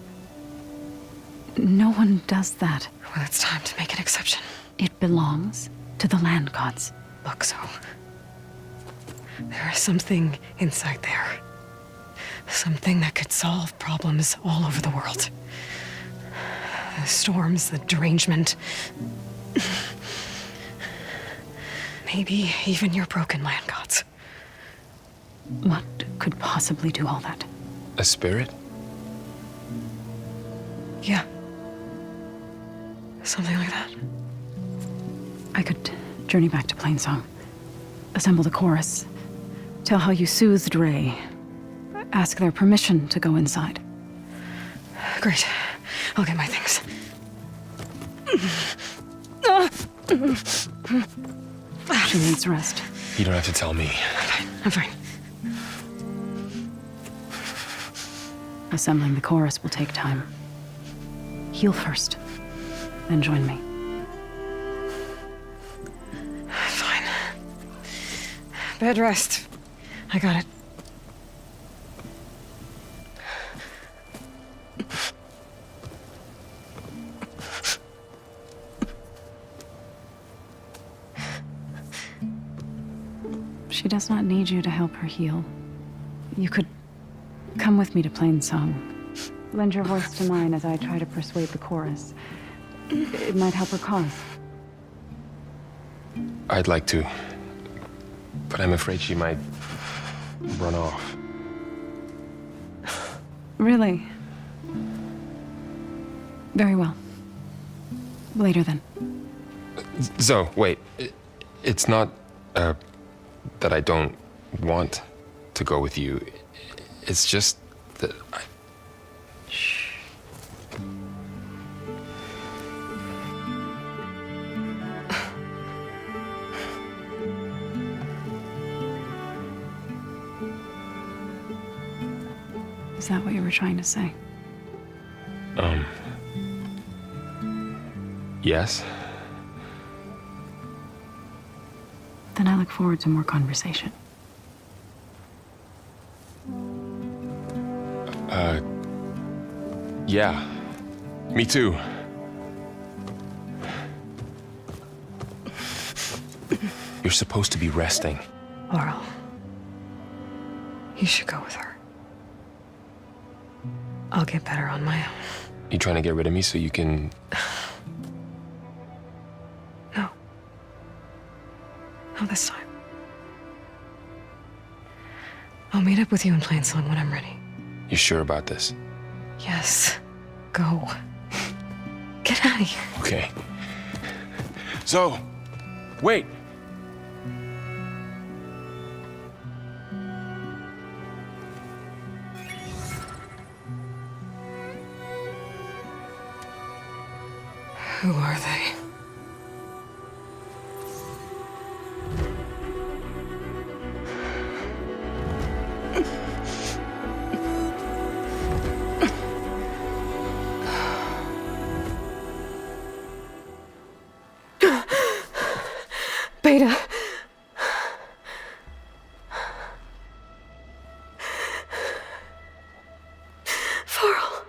No one does that. Well, it's time to make an exception. It belongs to the land gods. Look, so there is something inside there. Something that could solve problems all over the world. The storms, the derangement. Maybe even your broken land gods. What could possibly do all that? A spirit? Yeah. Something like that. I could journey back to Plainsong, assemble the chorus, tell how you soothed Ray, ask their permission to go inside. Great. I'll get my things. She needs rest. You don't have to tell me. I'm fine. Assembling the chorus will take time. Heal first, then join me. Fine. Bed rest. I got it. She does not need you to help her heal. You could come with me to Plainsong. Lend your voice to mine as I try to persuade the chorus. It might help her cause. I'd like to, but I'm afraid she might run off. Really? Very well. Later then. Zoe, wait. It's not that I don't want to go with you. It's just that I... Shh. Is that what you were trying to say? Yes? Then I look forward to more conversation. Yeah. Me too. You're supposed to be resting. Laurel, you should go with her. I'll get better on my own. You trying to get rid of me so you can... No. Not this time. I'll meet up with you in Plainsong when I'm ready. You sure about this? Yes. Go. Get out of here. Okay. Zoe, wait. Who are they? Beta. Farrell.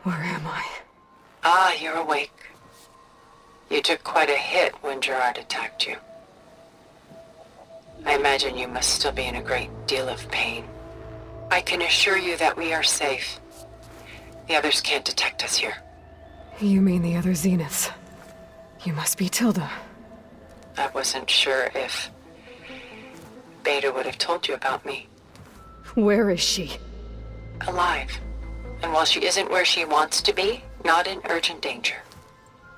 Where am I? Ah, you're awake. You took quite a hit when Gerard attacked you. I imagine you must still be in a great deal of pain. I can assure you that we are safe. The others can't detect us here. You mean the other Zeniths? You must be Tilda. I wasn't sure if Beta would have told you about me. Where is she? Alive. And while she isn't where she wants to be, not in urgent danger.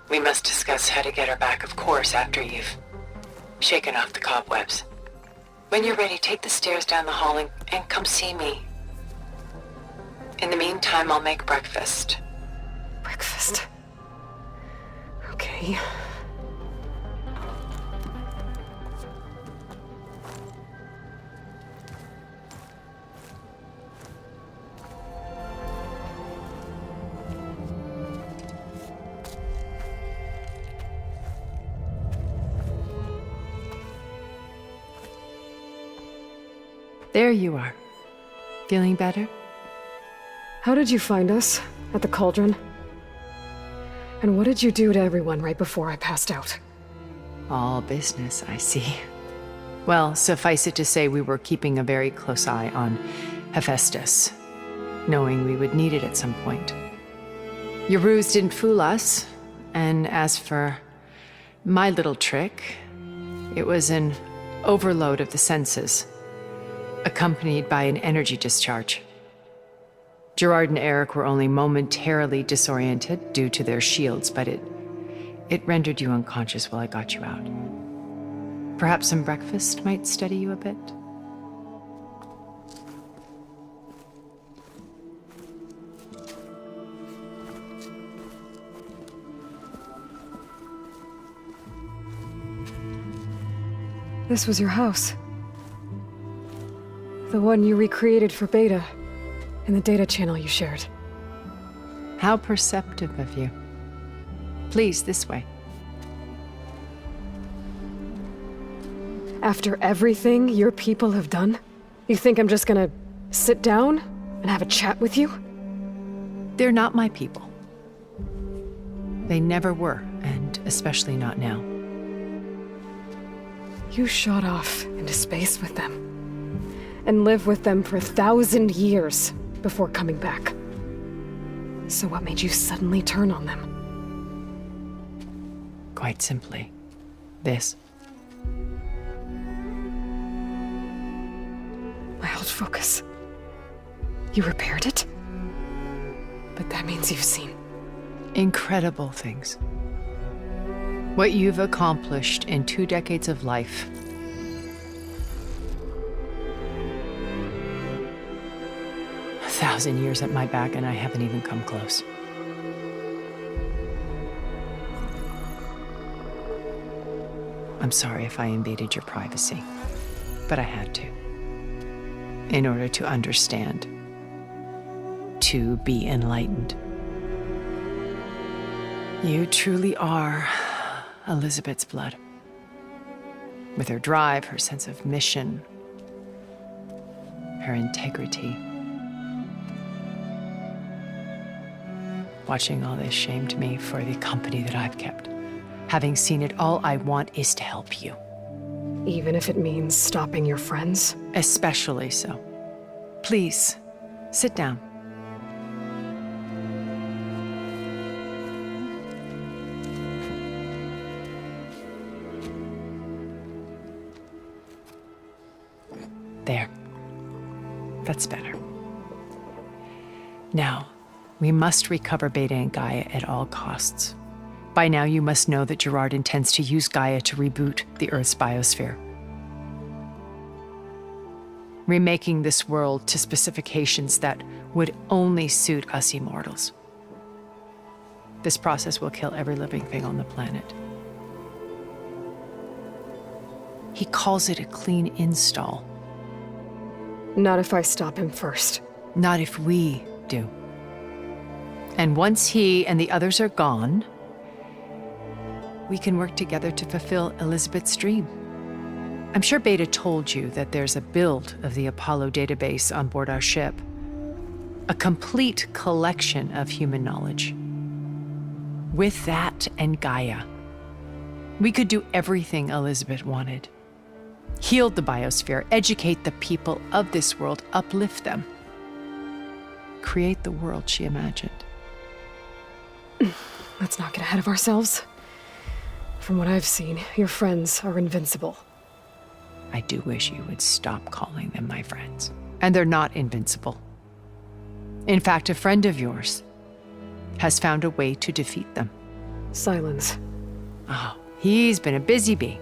We must discuss how to get her back, of course, after you've shaken off the cobwebs. When you're ready, take the stairs down the hall and come see me. In the meantime, I'll make breakfast. Breakfast? Okay. There you are. Feeling better? How did you find us? At the cauldron? And what did you do to everyone right before I passed out? All business, I see. Well, suffice it to say we were keeping a very close eye on Hephaestus, knowing we would need it at some point. Your ruse didn't fool us, and as for my little trick, it was an overload of the senses, accompanied by an energy discharge. Gerard and Eric were only momentarily disoriented due to their shields, but it rendered you unconscious while I got you out. Perhaps some breakfast might steady you a bit? This was your house. The one you recreated for Beta, in the data channel you shared. How perceptive of you. Please, this way. After everything your people have done, you think I'm just gonna sit down? and have a chat with you? They're not my people. They never were, and especially not now. You shot off into space with them, and lived with them for 1,000 years before coming back. So what made you suddenly turn on them? Quite simply, this. My old focus. You repaired it? But that means you've seen incredible things. What you've accomplished in 2 decades of life. A 1,000 years at my back, and I haven't even come close. I'm sorry if I invaded your privacy, but I had to. In order to understand, to be enlightened. You truly are Elizabeth's blood. With her drive, her sense of mission, her integrity. Watching all this shamed me for the company that I've kept. Having seen it, all I want is to help you. Even if it means stopping your friends? Especially so. Please, sit down. There. That's better. Now, we must recover Beta and Gaia at all costs. By now, you must know that Gerard intends to use Gaia to reboot the Earth's biosphere. Remaking this world to specifications that would only suit us immortals. This process will kill every living thing on the planet. He calls it a clean install. Not if I stop him first. Not if we do. And once he and the others are gone, we can work together to fulfill Elizabeth's dream. I'm sure Beta told you that there's a build of the Apollo database on board our ship. A complete collection of human knowledge. With that and Gaia, we could do everything Elizabeth wanted. Heal the biosphere, educate the people of this world, uplift them. Create the world she imagined. Let's not get ahead of ourselves. From what I've seen, your friends are invincible. I do wish you would stop calling them my friends. And they're not invincible. In fact, a friend of yours has found a way to defeat them. Silence. Oh, he's been a busy bee,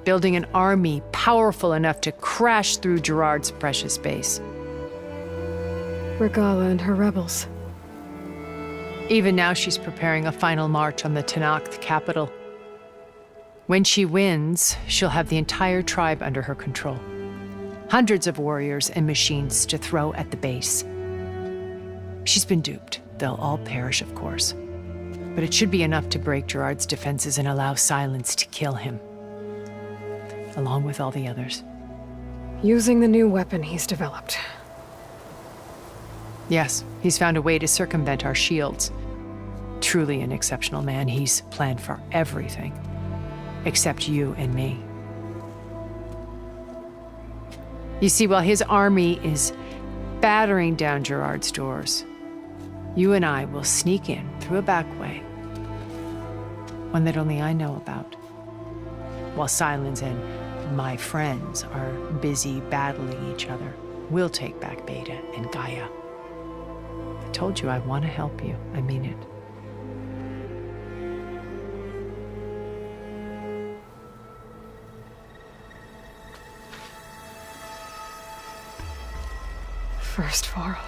building an army powerful enough to crash through Gerard's precious base. Regala and her rebels. Even now, she's preparing a final march on the Tenakth capital. When she wins, she'll have the entire tribe under her control. Hundreds of warriors and machines to throw at the base. She's been duped. They'll all perish, of course. But it should be enough to break Gerard's defenses and allow Silence to kill him. Along with all the others. Using the new weapon he's developed. Yes, he's found a way to circumvent our shields. Truly an exceptional man. He's planned for everything. Except you and me. You see, while his army is battering down Gerard's doors, you and I will sneak in through a back way. One that only I know about. While Silence and my friends are busy battling each other, we'll take back Beta and Gaia. I told you I want to help you. I mean it. First Varl.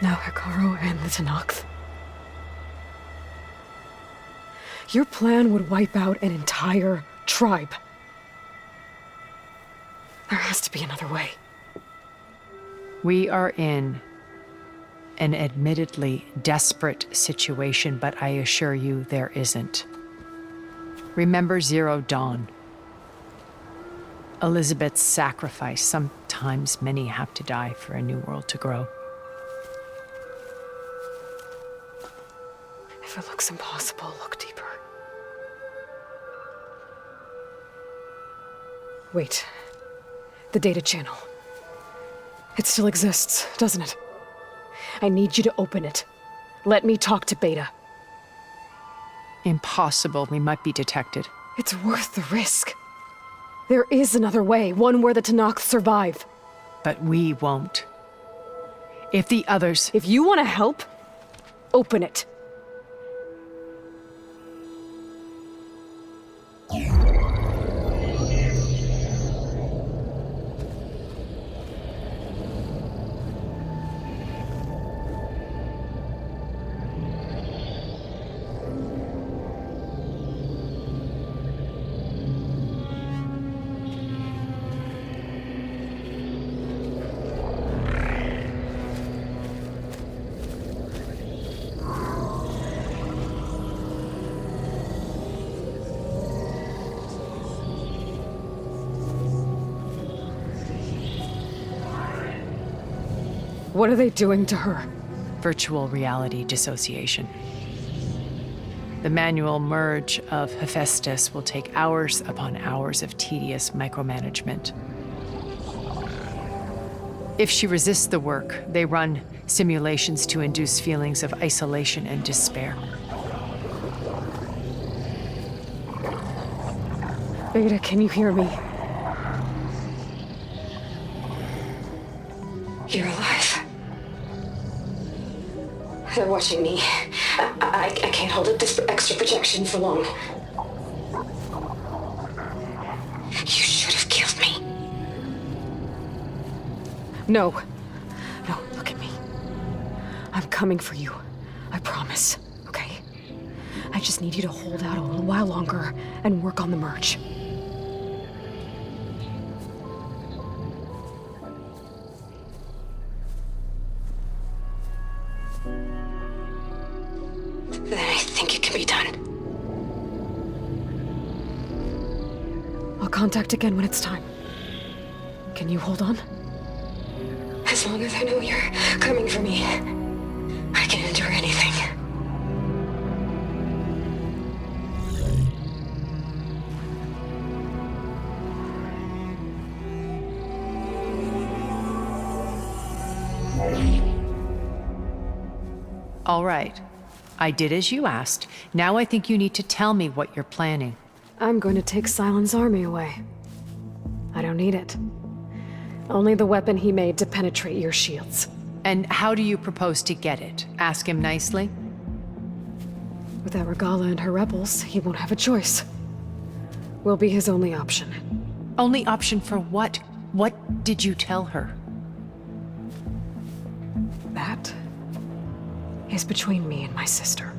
Now Hekarro and the Tenakth. Your plan would wipe out an entire tribe. There has to be another way. We are in an admittedly desperate situation, but I assure you there isn't. Remember Zero Dawn. Elizabeth's sacrifice. Sometimes many have to die for a new world to grow. If it looks impossible, look deeper. Wait. The data channel. It still exists, doesn't it? I need you to open it. Let me talk to Beta. Impossible. We might be detected. It's worth the risk. There is another way, one where the Tenakth survive. But we won't. If the others... If you want to help, open it. What are they doing to her? Virtual reality dissociation. The manual merge of Hephaestus will take hours upon hours of tedious micromanagement. If she resists the work, they run simulations to induce feelings of isolation and despair. Beta, can you hear me? You're alive. They're watching me. I can't hold up this extra protection for long. You should have killed me. No. No, look at me. I'm coming for you. I promise, okay? I just need you to hold out a little while longer and work on the merge. Then I think it can be done. I'll contact again when it's time. Can you hold on? As long as I know you're coming for me, I can endure anything. All right. I did as you asked. Now I think you need to tell me what you're planning. I'm going to take Silent's army away. I don't need it. Only the weapon he made to penetrate your shields. And how do you propose to get it? Ask him nicely? Without Regala and her rebels, he won't have a choice. We'll be his only option. Only option for what? What did you tell her? That is between me and my sister.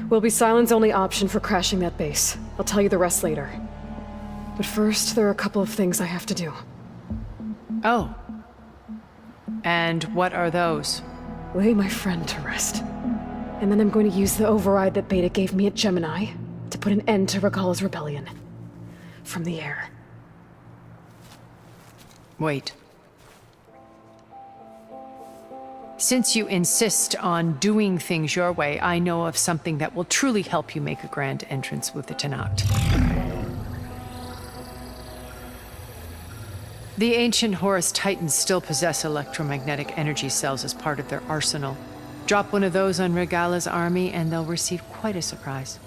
Will be Silent's only option for crashing that base. I'll tell you the rest later. But first, there are a couple of things I have to do. Oh. And what are those? Lay my friend to rest. And then I'm going to use the override that Beta gave me at Gemini to put an end to Regala's rebellion. From the air. Wait. Since you insist on doing things your way, I know of something that will truly help you make a grand entrance with the Tenakth. The ancient Horus Titans still possess electromagnetic energy cells as part of their arsenal. Drop one of those on Regala's army and they'll receive quite a surprise.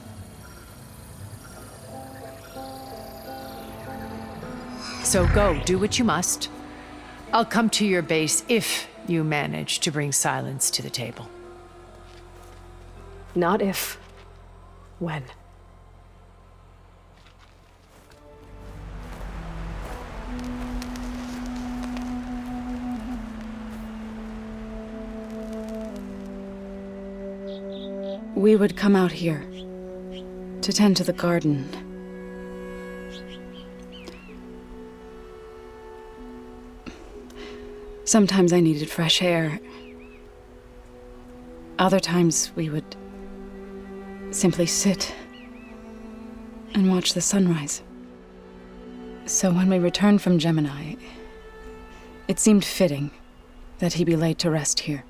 So go, do what you must. I'll come to your base if you manage to bring Silence to the table. Not if. When. We would come out here to tend to the garden. Sometimes I needed fresh air. Other times we would simply sit and watch the sunrise. So when we returned from Gemini, it seemed fitting that he be laid to rest here.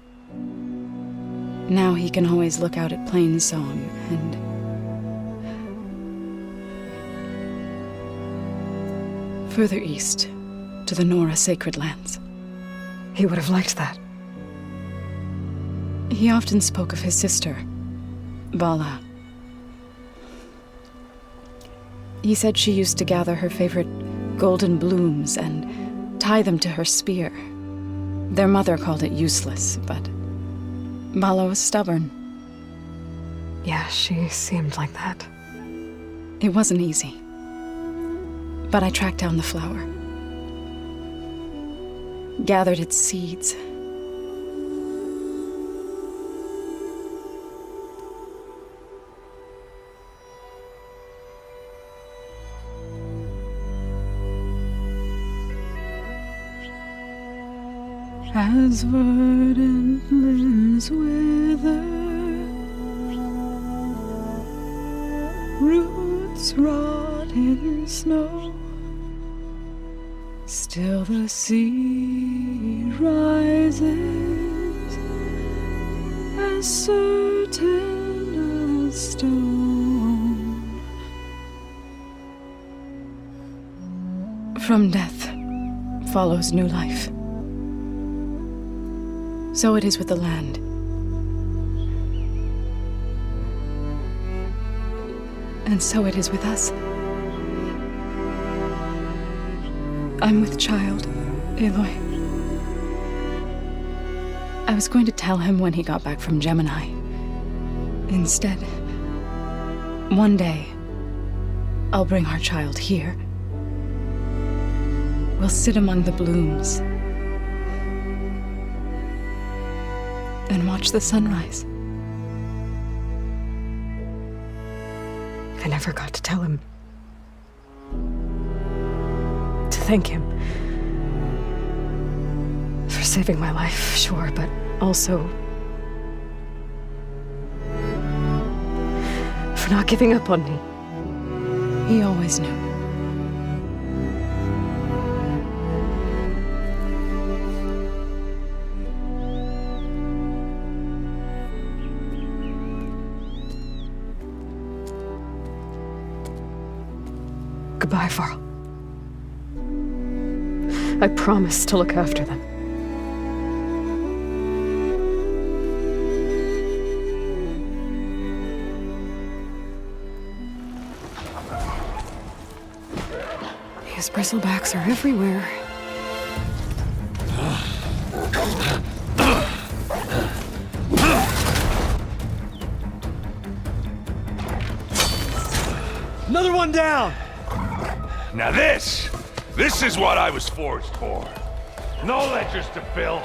Now he can always look out at Plainsong and... further east, to the Nora Sacred Lands. He would have liked that. He often spoke of his sister, Vala. He said she used to gather her favorite golden blooms and tie them to her spear. Their mother called it useless, but Vala was stubborn. Yeah, she seemed like that. It wasn't easy. But I tracked down the flower. Gathered its seeds. As verdant limbs wither, roots rot in snow, still the sea rises, as certain as stone. From death follows new life. So it is with the land. And so it is with us. I'm with child, Aloy. I was going to tell him when he got back from Gemini. Instead, one day, I'll bring our child here. We'll sit among the blooms and watch the sunrise. I never got to tell him. To thank him. For saving my life, sure, but also for not giving up on me. He always knew. Goodbye, Varl. I promise to look after them. These bristlebacks are everywhere. Another one down! Now this is what I was forged for. No ledgers to fill.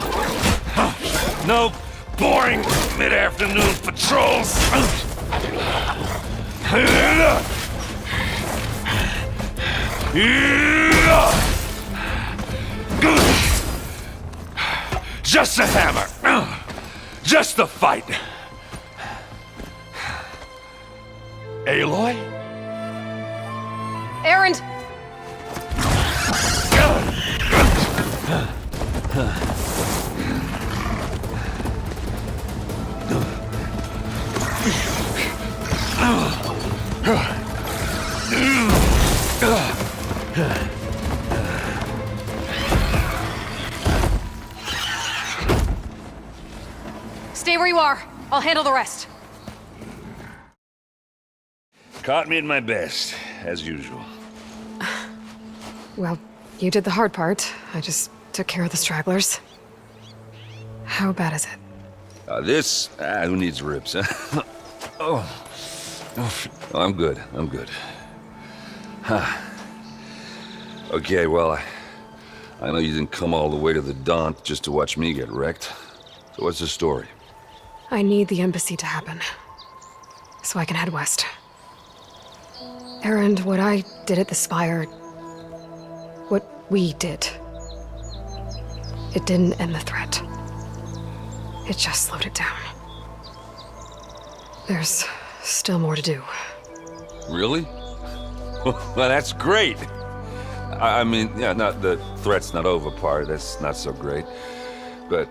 No boring mid-afternoon patrols. Just a hammer. Just a fight. Aloy? Erend! Stay where you are. I'll handle the rest. Caught me at my best, as usual. Well, you did the hard part. I just took care of the stragglers. How bad is it? Who needs ribs, huh? Oh, I'm good. I'm good. Huh. Okay, well, I know you didn't come all the way to the Daunt just to watch me get wrecked. So what's the story? I need the embassy to happen, so I can head west. Erend, what I did at the Spire, what we did, it didn't end the threat. It just slowed it down. There's still more to do. Really? Well, that's great. I mean, yeah, not the threat's not over part. That's not so great. But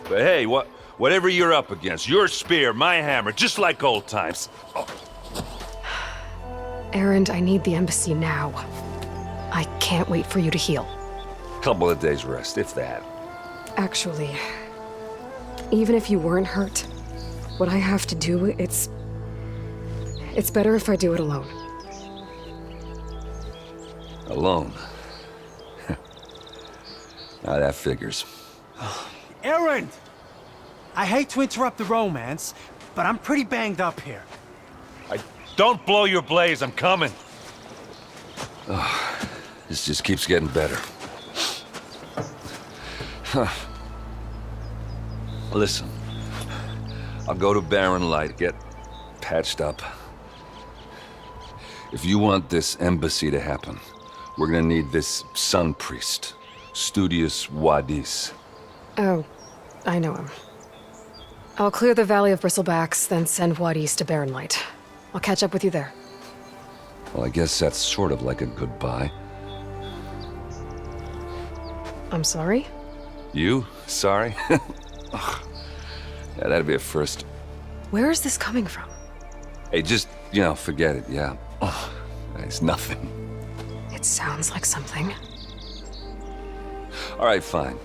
hey, whatever you're up against, your spear, my hammer, just like old times. Oh. Erend, I need the embassy now. I can't wait for you to heal. Couple of days rest, if that. Actually, even if you weren't hurt, what I have to do, it's better if I do it alone. Alone? Now that figures. Erend! I hate to interrupt the romance, but I'm pretty banged up here. Don't blow your blaze, I'm coming. Oh, this just keeps getting better. Huh. Listen, I'll go to Barren Light, get patched up. If you want this embassy to happen, we're gonna need this sun priest, Studius Wadis. Oh, I know him. I'll clear the Valley of Bristlebacks, then send Wadis to Barren Light. I'll catch up with you there. Well, I guess that's sort of like a goodbye. I'm sorry? You? Sorry? Ugh. Yeah, that'd be a first. Where is this coming from? Hey, just, forget it, yeah. Oh, it's nothing. It sounds like something. All right, fine.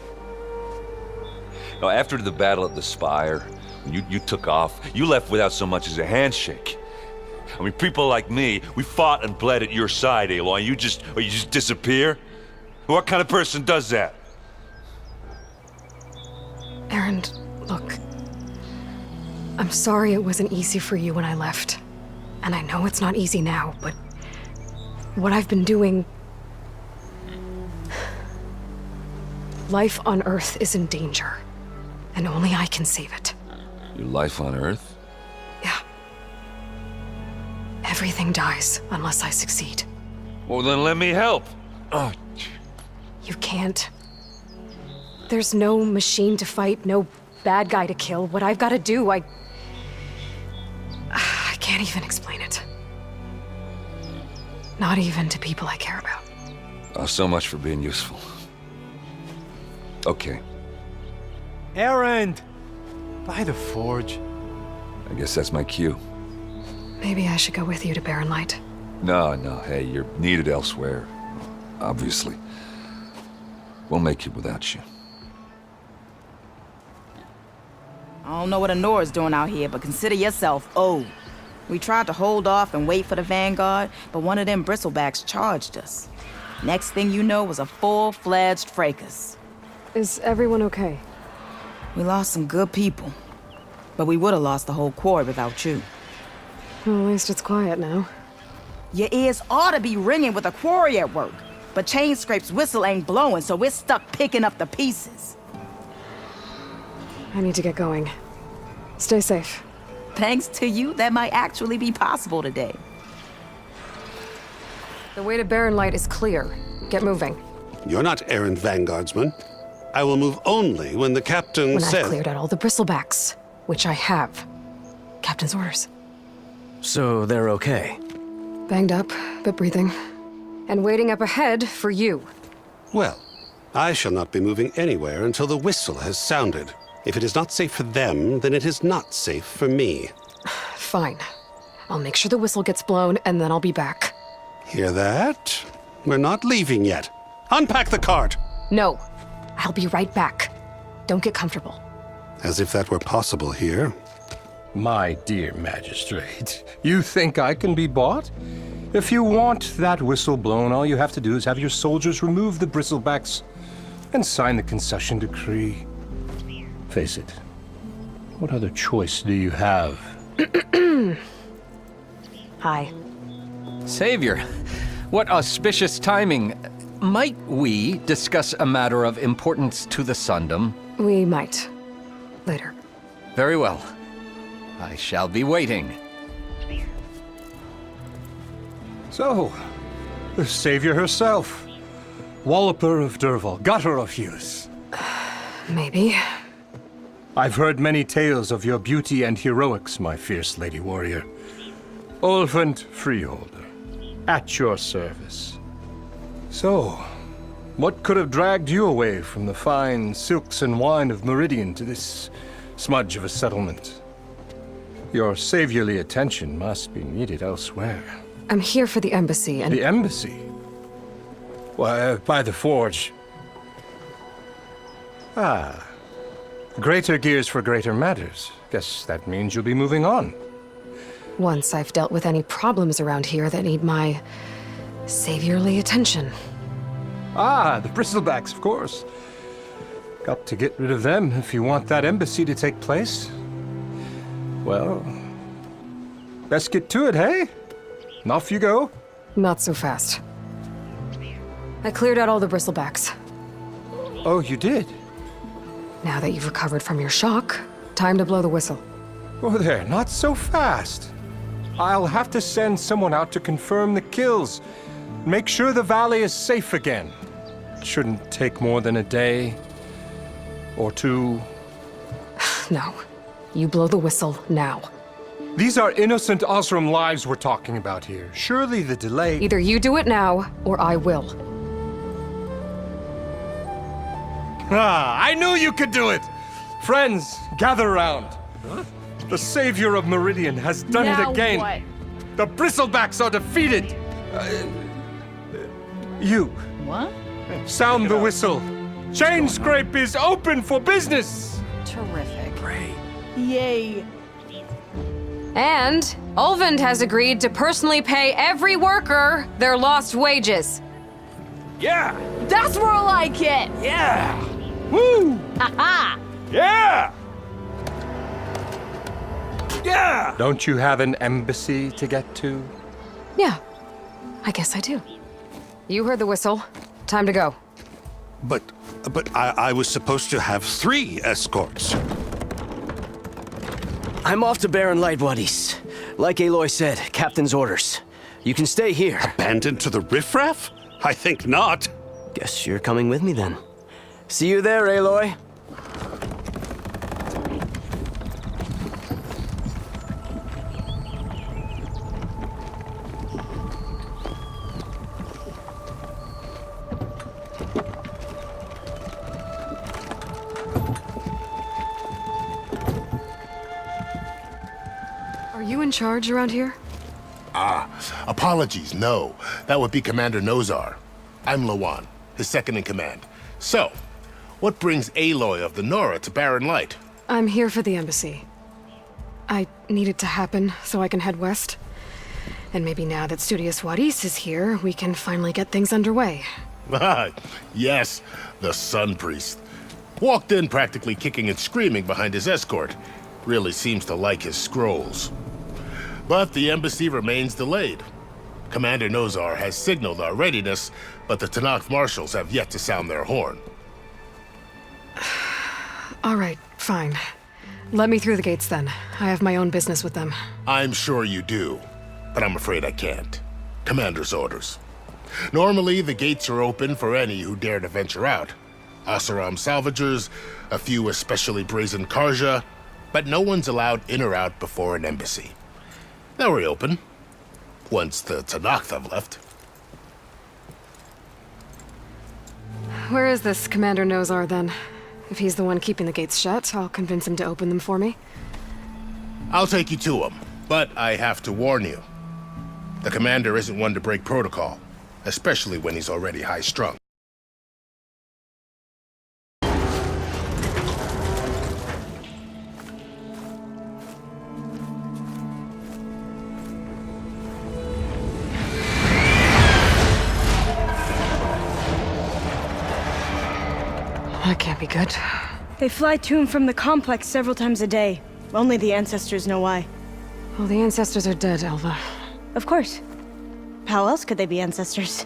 Now, after the battle at the Spire, when you took off, you left without so much as a handshake. I mean, people like me, we fought and bled at your side, Aloy, and you just disappear? What kind of person does that? Erend, look. I'm sorry it wasn't easy for you when I left. And I know it's not easy now, but what I've been doing... Life on Earth is in danger, and only I can save it. Your life on Earth? Yeah. Everything dies unless I succeed. Well, then let me help. Oh. You can't. There's no machine to fight, no bad guy to kill. What I've got to do, I can't even explain it. Not even to people I care about. Oh, so much for being useful. Okay. Erend! By the forge. I guess that's my cue. Maybe I should go with you to Barren Light. No, hey, you're needed elsewhere. Obviously. We'll make it without you. I don't know what Honora's doing out here, but consider yourself owed. We tried to hold off and wait for the Vanguard, but one of them bristlebacks charged us. Next thing you know was a full-fledged fracas. Is everyone okay? We lost some good people, but we would have lost the whole quarry without you. Well, at least it's quiet now. Your ears ought to be ringing with the quarry at work, but Chainscrape's whistle ain't blowing, so we're stuck picking up the pieces. I need to get going. Stay safe. Thanks to you, that might actually be possible today. The way to Barren Light is clear. Get moving. You're not errant vanguardsman. I will move only when the captain says... When I've cleared out all the bristlebacks, which I have. Captain's orders. So they're okay? Banged up, but breathing. And waiting up ahead for you. Well, I shall not be moving anywhere until the whistle has sounded. If it is not safe for them, then it is not safe for me. Fine. I'll make sure the whistle gets blown, and then I'll be back. Hear that? We're not leaving yet. Unpack the cart! No. I'll be right back. Don't get comfortable. As if that were possible here. My dear magistrate, you think I can be bought? If you want that whistle blown, all you have to do is have your soldiers remove the bristlebacks and sign the concession decree. Face it, what other choice do you have? Hi. Savior, what auspicious timing. Might we discuss a matter of importance to the Sundom? We might. Later. Very well. I shall be waiting. So, the Savior herself. Walloper of Derval, gutter of Hughes. Maybe. I've heard many tales of your beauty and heroics, my fierce lady warrior. Ulfant Freeholder, at your service. So, what could have dragged you away from the fine silks and wine of Meridian to this smudge of a settlement? Your saviorly attention must be needed elsewhere. I'm here for the embassy and... The embassy? Why, by the forge. Ah. Greater gears for greater matters. Guess that means you'll be moving on. Once I've dealt with any problems around here that need my saviorly attention. Ah, the bristlebacks, of course. Got to get rid of them if you want that embassy to take place. Well, best get to it, hey? And off you go. Not so fast. I cleared out all the bristlebacks. Oh, you did? Now that you've recovered from your shock, time to blow the whistle. Oh there, not so fast. I'll have to send someone out to confirm the kills. Make sure the valley is safe again. It shouldn't take more than a day or two. No. You blow the whistle now. These are innocent Osram lives we're talking about here. Surely the delay... Either you do it now, or I will. Ah, I knew you could do it! Friends, gather around. Huh? The savior of Meridian has done it again. What? The bristlebacks are defeated. You. What? Sound the whistle. Chain Scrape is open for business. Terrific. Great. Yay. And Ulvund has agreed to personally pay every worker their lost wages. Yeah! That's more like it! Yeah! Woo! Haha! Yeah! Yeah! Don't you have an embassy to get to? Yeah, I guess I do. You heard the whistle. Time to go. But I was supposed to have 3 escorts. I'm off to Barren Light Wadis. Like Aloy said, Captain's orders. You can stay here. Abandoned to the riffraff? I think not. Guess you're coming with me then. See you there, Aloy. Are you in charge around here? Apologies, no. That would be Commander Nozar. I'm Lawan, his second in command. So, what brings Aloy of the Nora to Barren Light? I'm here for the embassy. I need it to happen so I can head west. And maybe now that Studious Wadis is here, we can finally get things underway. Yes, the Sun Priest. Walked in practically kicking and screaming behind his escort. Really seems to like his scrolls. But the embassy remains delayed. Commander Nozar has signaled our readiness, but the Tenakth marshals have yet to sound their horn. All right, fine. Let me through the gates then. I have my own business with them. I'm sure you do, but I'm afraid I can't. Commander's orders. Normally, the gates are open for any who dare to venture out. Oseram salvagers, a few especially brazen Karja, but no one's allowed in or out before an embassy. They'll reopen, once the Tenakth have left. Where is this Commander Nozar then? If he's the one keeping the gates shut, I'll convince him to open them for me. I'll take you to him, but I have to warn you. The commander isn't one to break protocol, especially when he's already high-strung. That can't be good. They fly to and from the complex several times a day. Only the ancestors know why. Well, the ancestors are dead, Elva. Of course. How else could they be ancestors?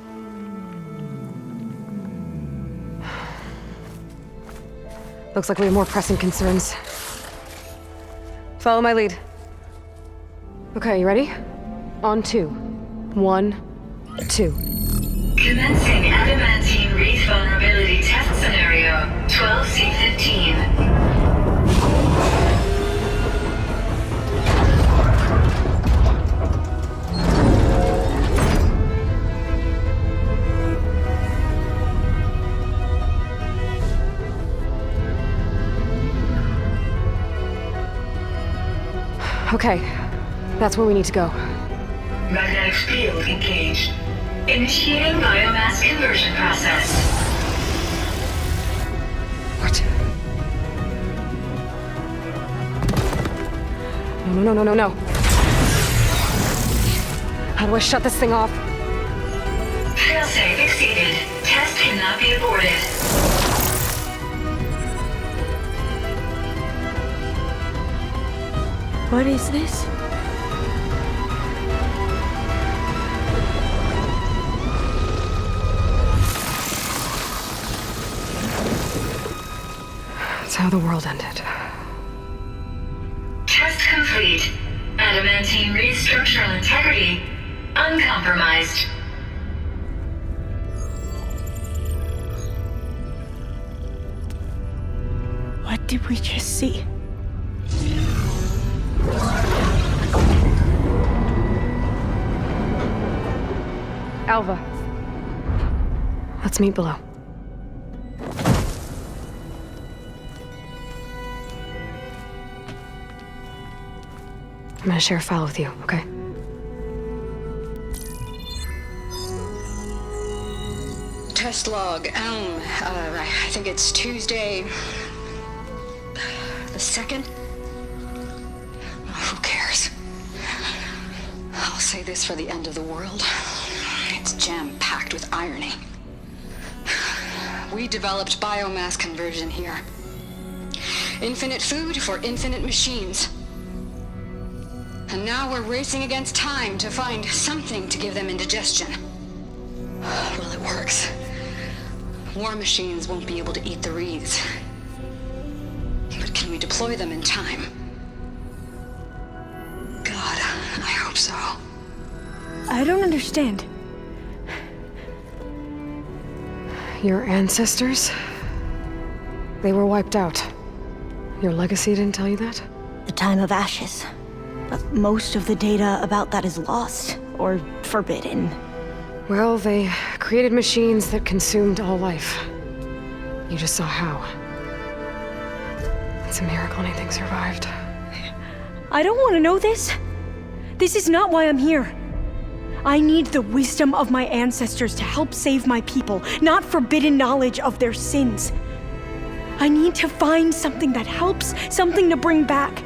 Looks like we have more pressing concerns. Follow my lead. Okay, you ready? On 2. 1, 2. Commencing adamantine wreath vulnerability test scenario 12C15. Okay, that's where we need to go. Magnetic field engaged. Initiating biomass conversion process. What? No. How do I shut this thing off? Failsafe exceeded. Test cannot be aborted. What is this? That's how the world ended. Test complete. Adamantine reed structural integrity uncompromised. What did we just see? Alva. Let's meet below. I'm gonna share a file with you, okay? Test log, I think it's Tuesday the 2nd? Who cares? I'll say this for the end of the world. It's jam-packed with irony. We developed biomass conversion here. Infinite food for infinite machines. And now we're racing against time to find something to give them indigestion. Well, it works. War machines won't be able to eat the wreaths. But can we deploy them in time? God, I hope so. I don't understand. Your ancestors? They were wiped out. Your legacy didn't tell you that? The time of ashes. But most of the data about that is lost, or forbidden. Well, they created machines that consumed all life. You just saw how. It's a miracle anything survived. I don't want to know this. This is not why I'm here. I need the wisdom of my ancestors to help save my people, not forbidden knowledge of their sins. I need to find something that helps, something to bring back.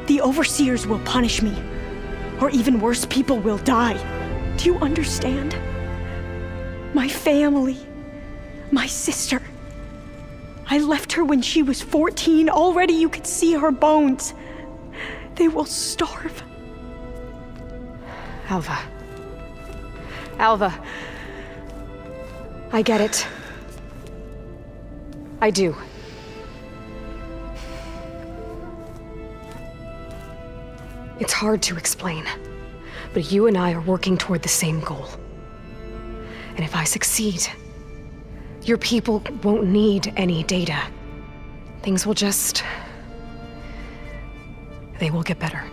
The overseers will punish me. Or even worse, people will die. Do you understand? My family. My sister. I left her when she was 14. Already you could see her bones. They will starve. Alva. Alva. I get it. I do. It's hard to explain, but you and I are working toward the same goal. And if I succeed, your people won't need any data. Things will just... they will get better.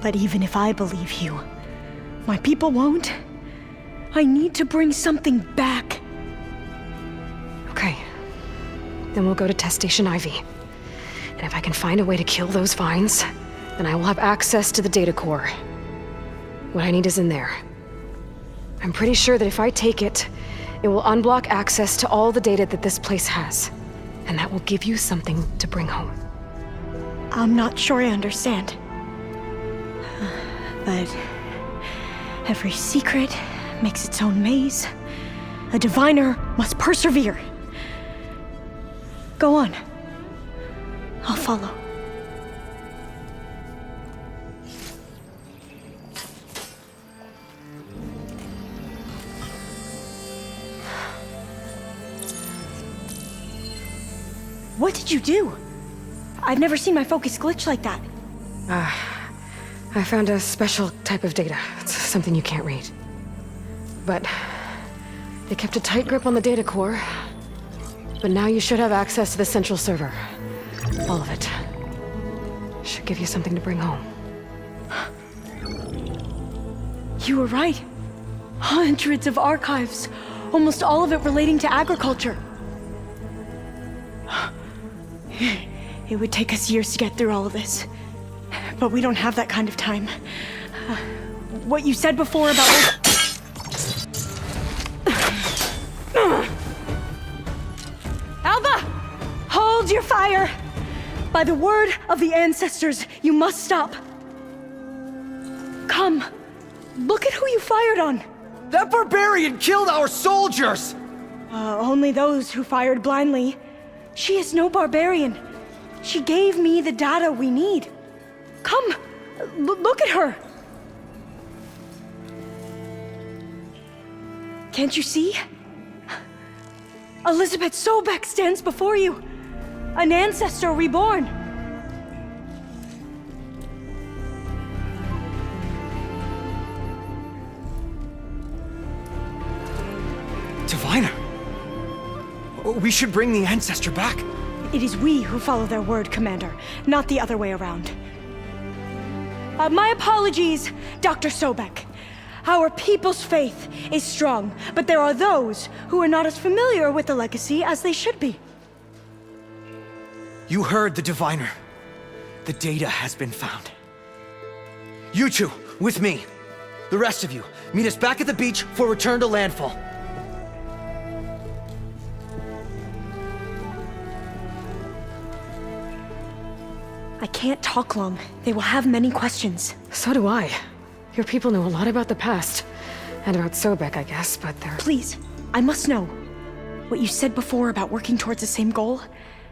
But even if I believe you, my people won't. I need to bring something back. Okay. Then we'll go to Test Station Ivy. And if I can find a way to kill those vines, then I will have access to the data core. What I need is in there. I'm pretty sure that if I take it, it will unblock access to all the data that this place has. And that will give you something to bring home. I'm not sure I understand. But every secret makes its own maze. A diviner must persevere. Go on. I'll follow. What did you do? I've never seen my focus glitch like that. I found a special type of data. It's something you can't read. But they kept a tight grip on the data core. But now you should have access to the central server. All of it. Should give you something to bring home. You were right. Hundreds of archives. Almost all of it relating to agriculture. It would take us years to get through all of this. but we don't have that kind of time. What you said before about... Alva! Hold your fire! By the word of the ancestors, you must stop. Come. Look at who you fired on. That barbarian killed our soldiers! Only those who fired blindly. She is no barbarian. She gave me the data we need. Come, look at her. Can't you see? Elizabeth Sobek stands before you. An ancestor reborn. Diviner! We should bring the ancestor back. It is we who follow their word, Commander, not the other way around. My apologies, Dr. Sobek. Our people's faith is strong, but there are those who are not as familiar with the legacy as they should be. You heard the diviner. The data has been found. You two, with me. The rest of you, meet us back at the beach for return to landfall. I can't talk long. They will have many questions. So do I. Your people know a lot about the past. And about Sobek, I guess, but they're... Please, I must know. What you said before about working towards the same goal,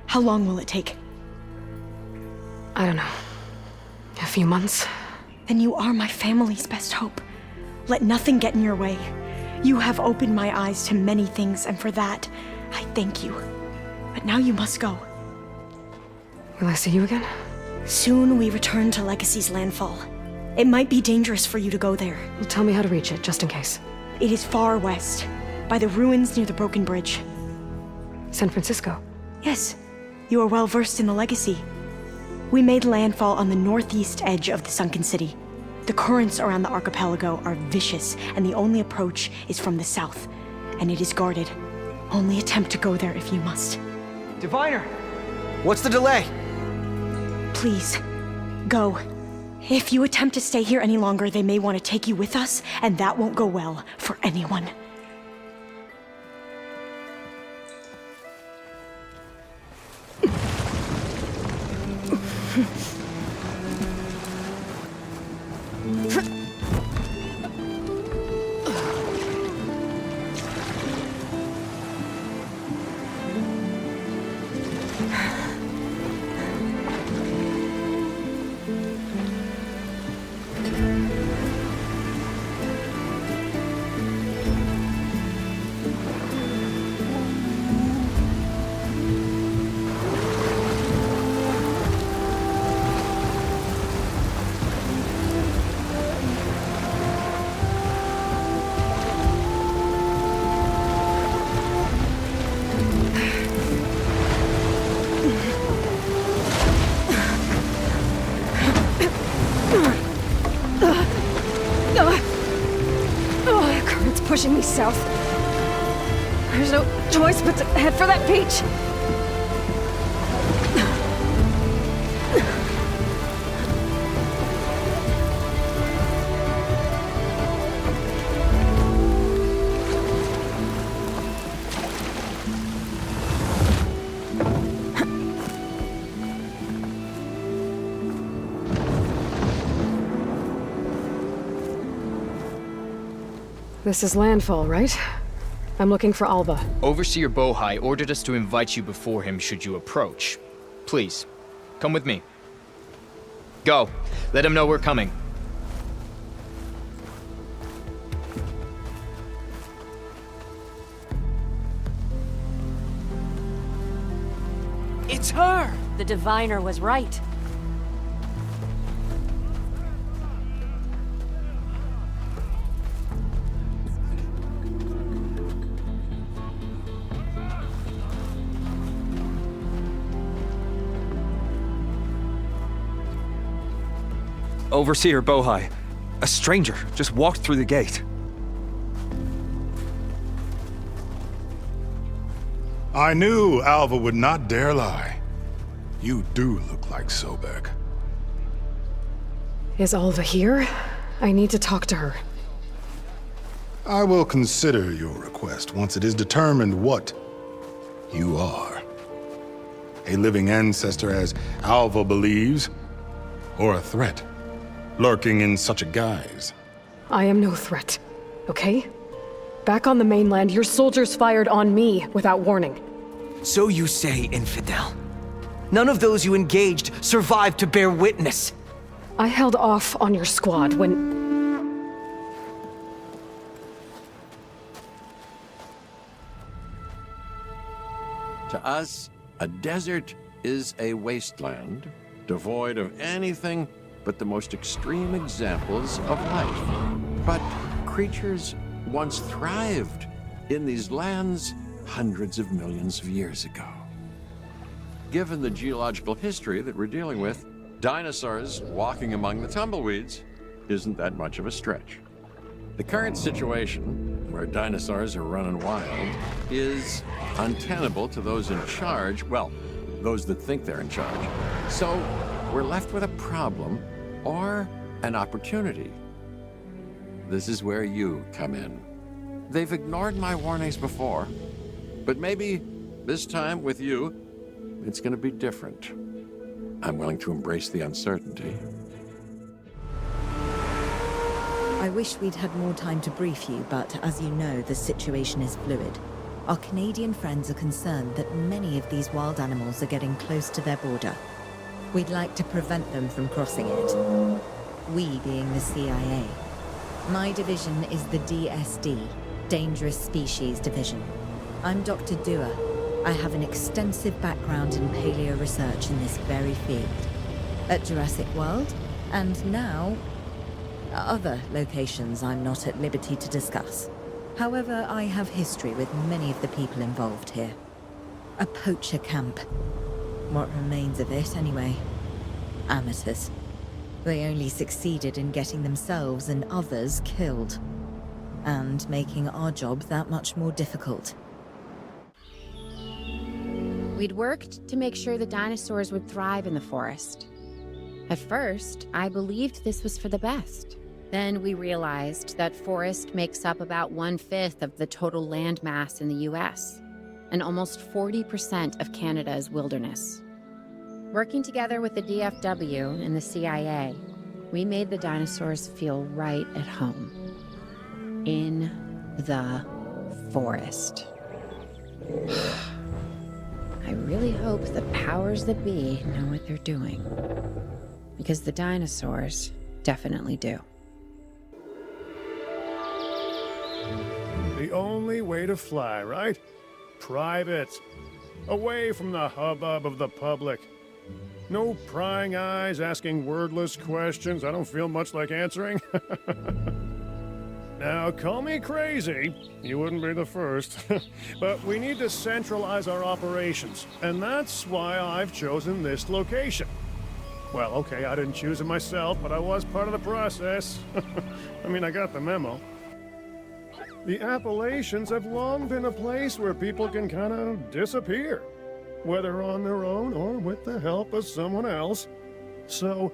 how long will it take? I don't know. A few months. Then you are my family's best hope. Let nothing get in your way. You have opened my eyes to many things, and for that, I thank you. But now you must go. Will I see you again? Soon we return to Legacy's landfall. It might be dangerous for you to go there. Well, tell me how to reach it, just in case. It is far west, by the ruins near the broken bridge. San Francisco? Yes, you are well versed in the Legacy. We made landfall on the northeast edge of the sunken city. The currents around the archipelago are vicious, and the only approach is from the south, and it is guarded. Only attempt to go there if you must. Diviner! What's the delay? Please, go. If you attempt to stay here any longer, they may want to take you with us, and that won't go well for anyone. Pushing me south. There's no choice but to head for that beach. This is landfall, right? I'm looking for Alva. Overseer Bohai ordered us to invite you before him should you approach. Please, come with me. Go. Let him know we're coming. It's her! The diviner was right. Overseer Bohai. A stranger just walked through the gate. I knew Alva would not dare lie. You do look like Sobek. Is Alva here? I need to talk to her. I will consider your request once it is determined what you are. A living ancestor, as Alva believes, or a threat, lurking in such a guise. I am no threat, okay? Back on the mainland, your soldiers fired on me without warning. So you say, infidel. None of those you engaged survived to bear witness. I held off on your squad when... To us, a desert is a wasteland, devoid of anything but the most extreme examples of life. But creatures once thrived in these lands hundreds of millions of years ago. Given the geological history that we're dealing with, dinosaurs walking among the tumbleweeds isn't that much of a stretch. The current situation, where dinosaurs are running wild, is untenable to those in charge, well, those that think they're in charge. So we're left with a problem or an opportunity. This is where you come in. They've ignored my warnings before, but maybe this time with you, it's gonna be different. I'm willing to embrace the uncertainty. I wish we'd had more time to brief you, but as you know, the situation is fluid. Our Canadian friends are concerned that many of these wild animals are getting close to their border. We'd like to prevent them from crossing it. We being the CIA. My division is the DSD, Dangerous Species Division. I'm Dr. Dua. I have an extensive background in paleo research in this very field. At Jurassic World, and now other locations I'm not at liberty to discuss. However, I have history with many of the people involved here. A poacher camp. What remains of it, anyway. Amateurs. They only succeeded in getting themselves and others killed. And making our job that much more difficult. We'd worked to make sure the dinosaurs would thrive in the forest. At first, I believed this was for the best. Then we realized that forest makes up about 1/5 of the total land mass in the US, and almost 40% of Canada's wilderness. Working together with the DFW and the CIA, we made the dinosaurs feel right at home. In the forest. I really hope the powers that be know what they're doing. Because the dinosaurs definitely do. The only way to fly, right? Private. Away from the hubbub of the public. No prying eyes asking wordless questions I don't feel much like answering. Now, call me crazy. You wouldn't be the first. But we need to centralize our operations. And that's why I've chosen this location. Well, okay, I didn't choose it myself, but I was part of the process. I mean, I got the memo. The Appalachians have long been a place where people can kind of disappear, whether on their own or with the help of someone else. So,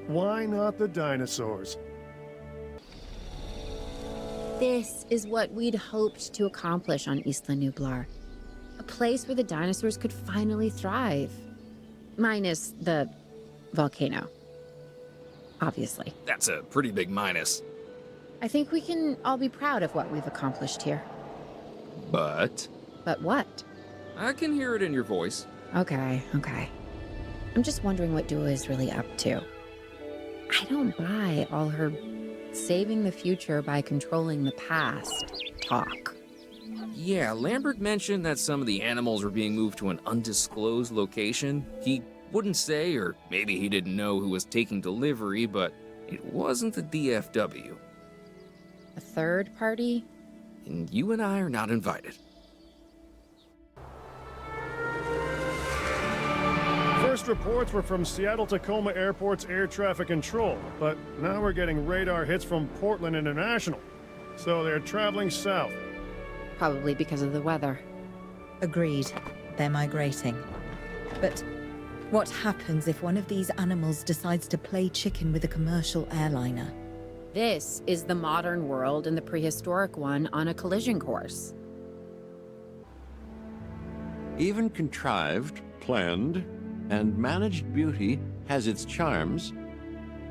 why not the dinosaurs? This is what we'd hoped to accomplish on Isla Nublar. A place where the dinosaurs could finally thrive. Minus the volcano. Obviously. That's a pretty big minus. I think we can all be proud of what we've accomplished here. But? But what? I can hear it in your voice. Okay. I'm just wondering what Dua is really up to. I don't buy all her saving the future by controlling the past talk. Yeah, Lambert mentioned that some of the animals were being moved to an undisclosed location. He wouldn't say, or maybe he didn't know who was taking delivery, but it wasn't the DFW. A third party? And you and I are not invited. First reports were from Seattle-Tacoma Airport's air traffic control, but now we're getting radar hits from Portland International. So they're traveling south. Probably because of the weather. Agreed. They're migrating. But What happens if one of these animals decides to play chicken with a commercial airliner? This is the modern world and the prehistoric one on a collision course. Even contrived, planned, and managed beauty has its charms,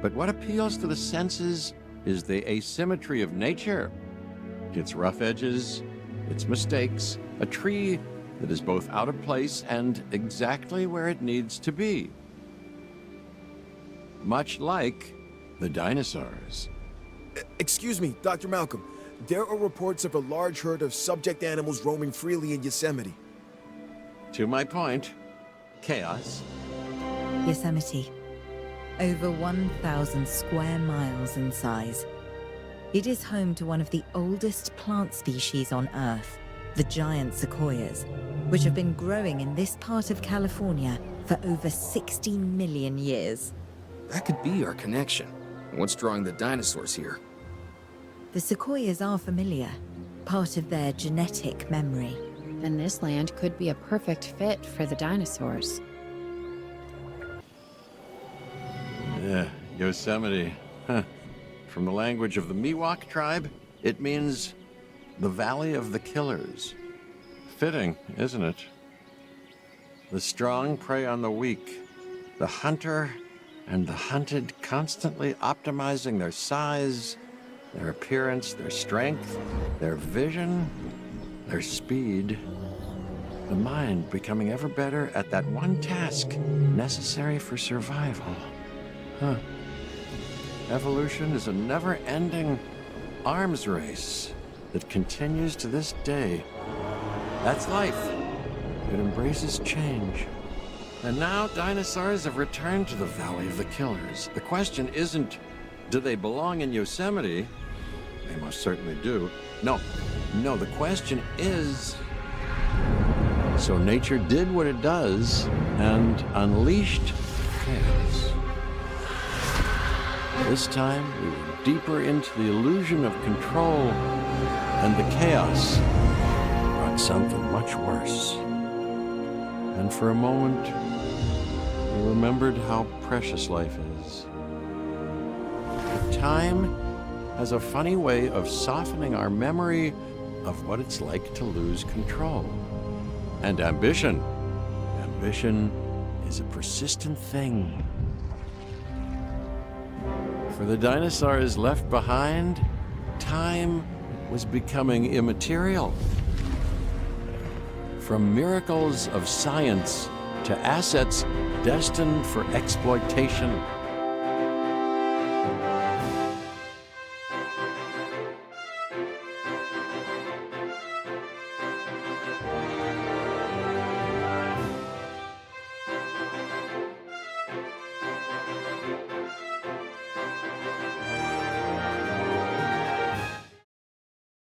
but what appeals to the senses is the asymmetry of nature. Its rough edges, its mistakes, a tree that is both out of place and exactly where it needs to be. Much like the dinosaurs. Excuse me, Dr. Malcolm. There are reports of a large herd of subject animals roaming freely in Yosemite. To my point, chaos. Yosemite. Over 1,000 square miles in size. It is home to one of the oldest plant species on Earth, the giant sequoias, which have been growing in this part of California for over 60 million years. That could be our connection. What's drawing the dinosaurs here? The sequoias are familiar, part of their genetic memory. Then this land could be a perfect fit for the dinosaurs. Yeah, Yosemite. Huh. From the language of the Miwok tribe, it means the Valley of the Killers. Fitting, isn't it? The strong prey on the weak, the hunter and the hunted constantly optimizing their size, their appearance, their strength, their vision, their speed. The mind becoming ever better at that one task necessary for survival. Huh. Evolution is a never-ending arms race that continues to this day. That's life. It embraces change. And now dinosaurs have returned to the Valley of the Killers. The question isn't, do they belong in Yosemite? They most certainly do. No, the question is, so nature did what it does and unleashed chaos. This time, we were deeper into the illusion of control, and the chaos brought something much worse. And for a moment, we remembered how precious life is. But time has a funny way of softening our memory of what it's like to lose control. And ambition. Ambition is a persistent thing. For the dinosaurs left behind, time was becoming immaterial. From miracles of science to assets destined for exploitation,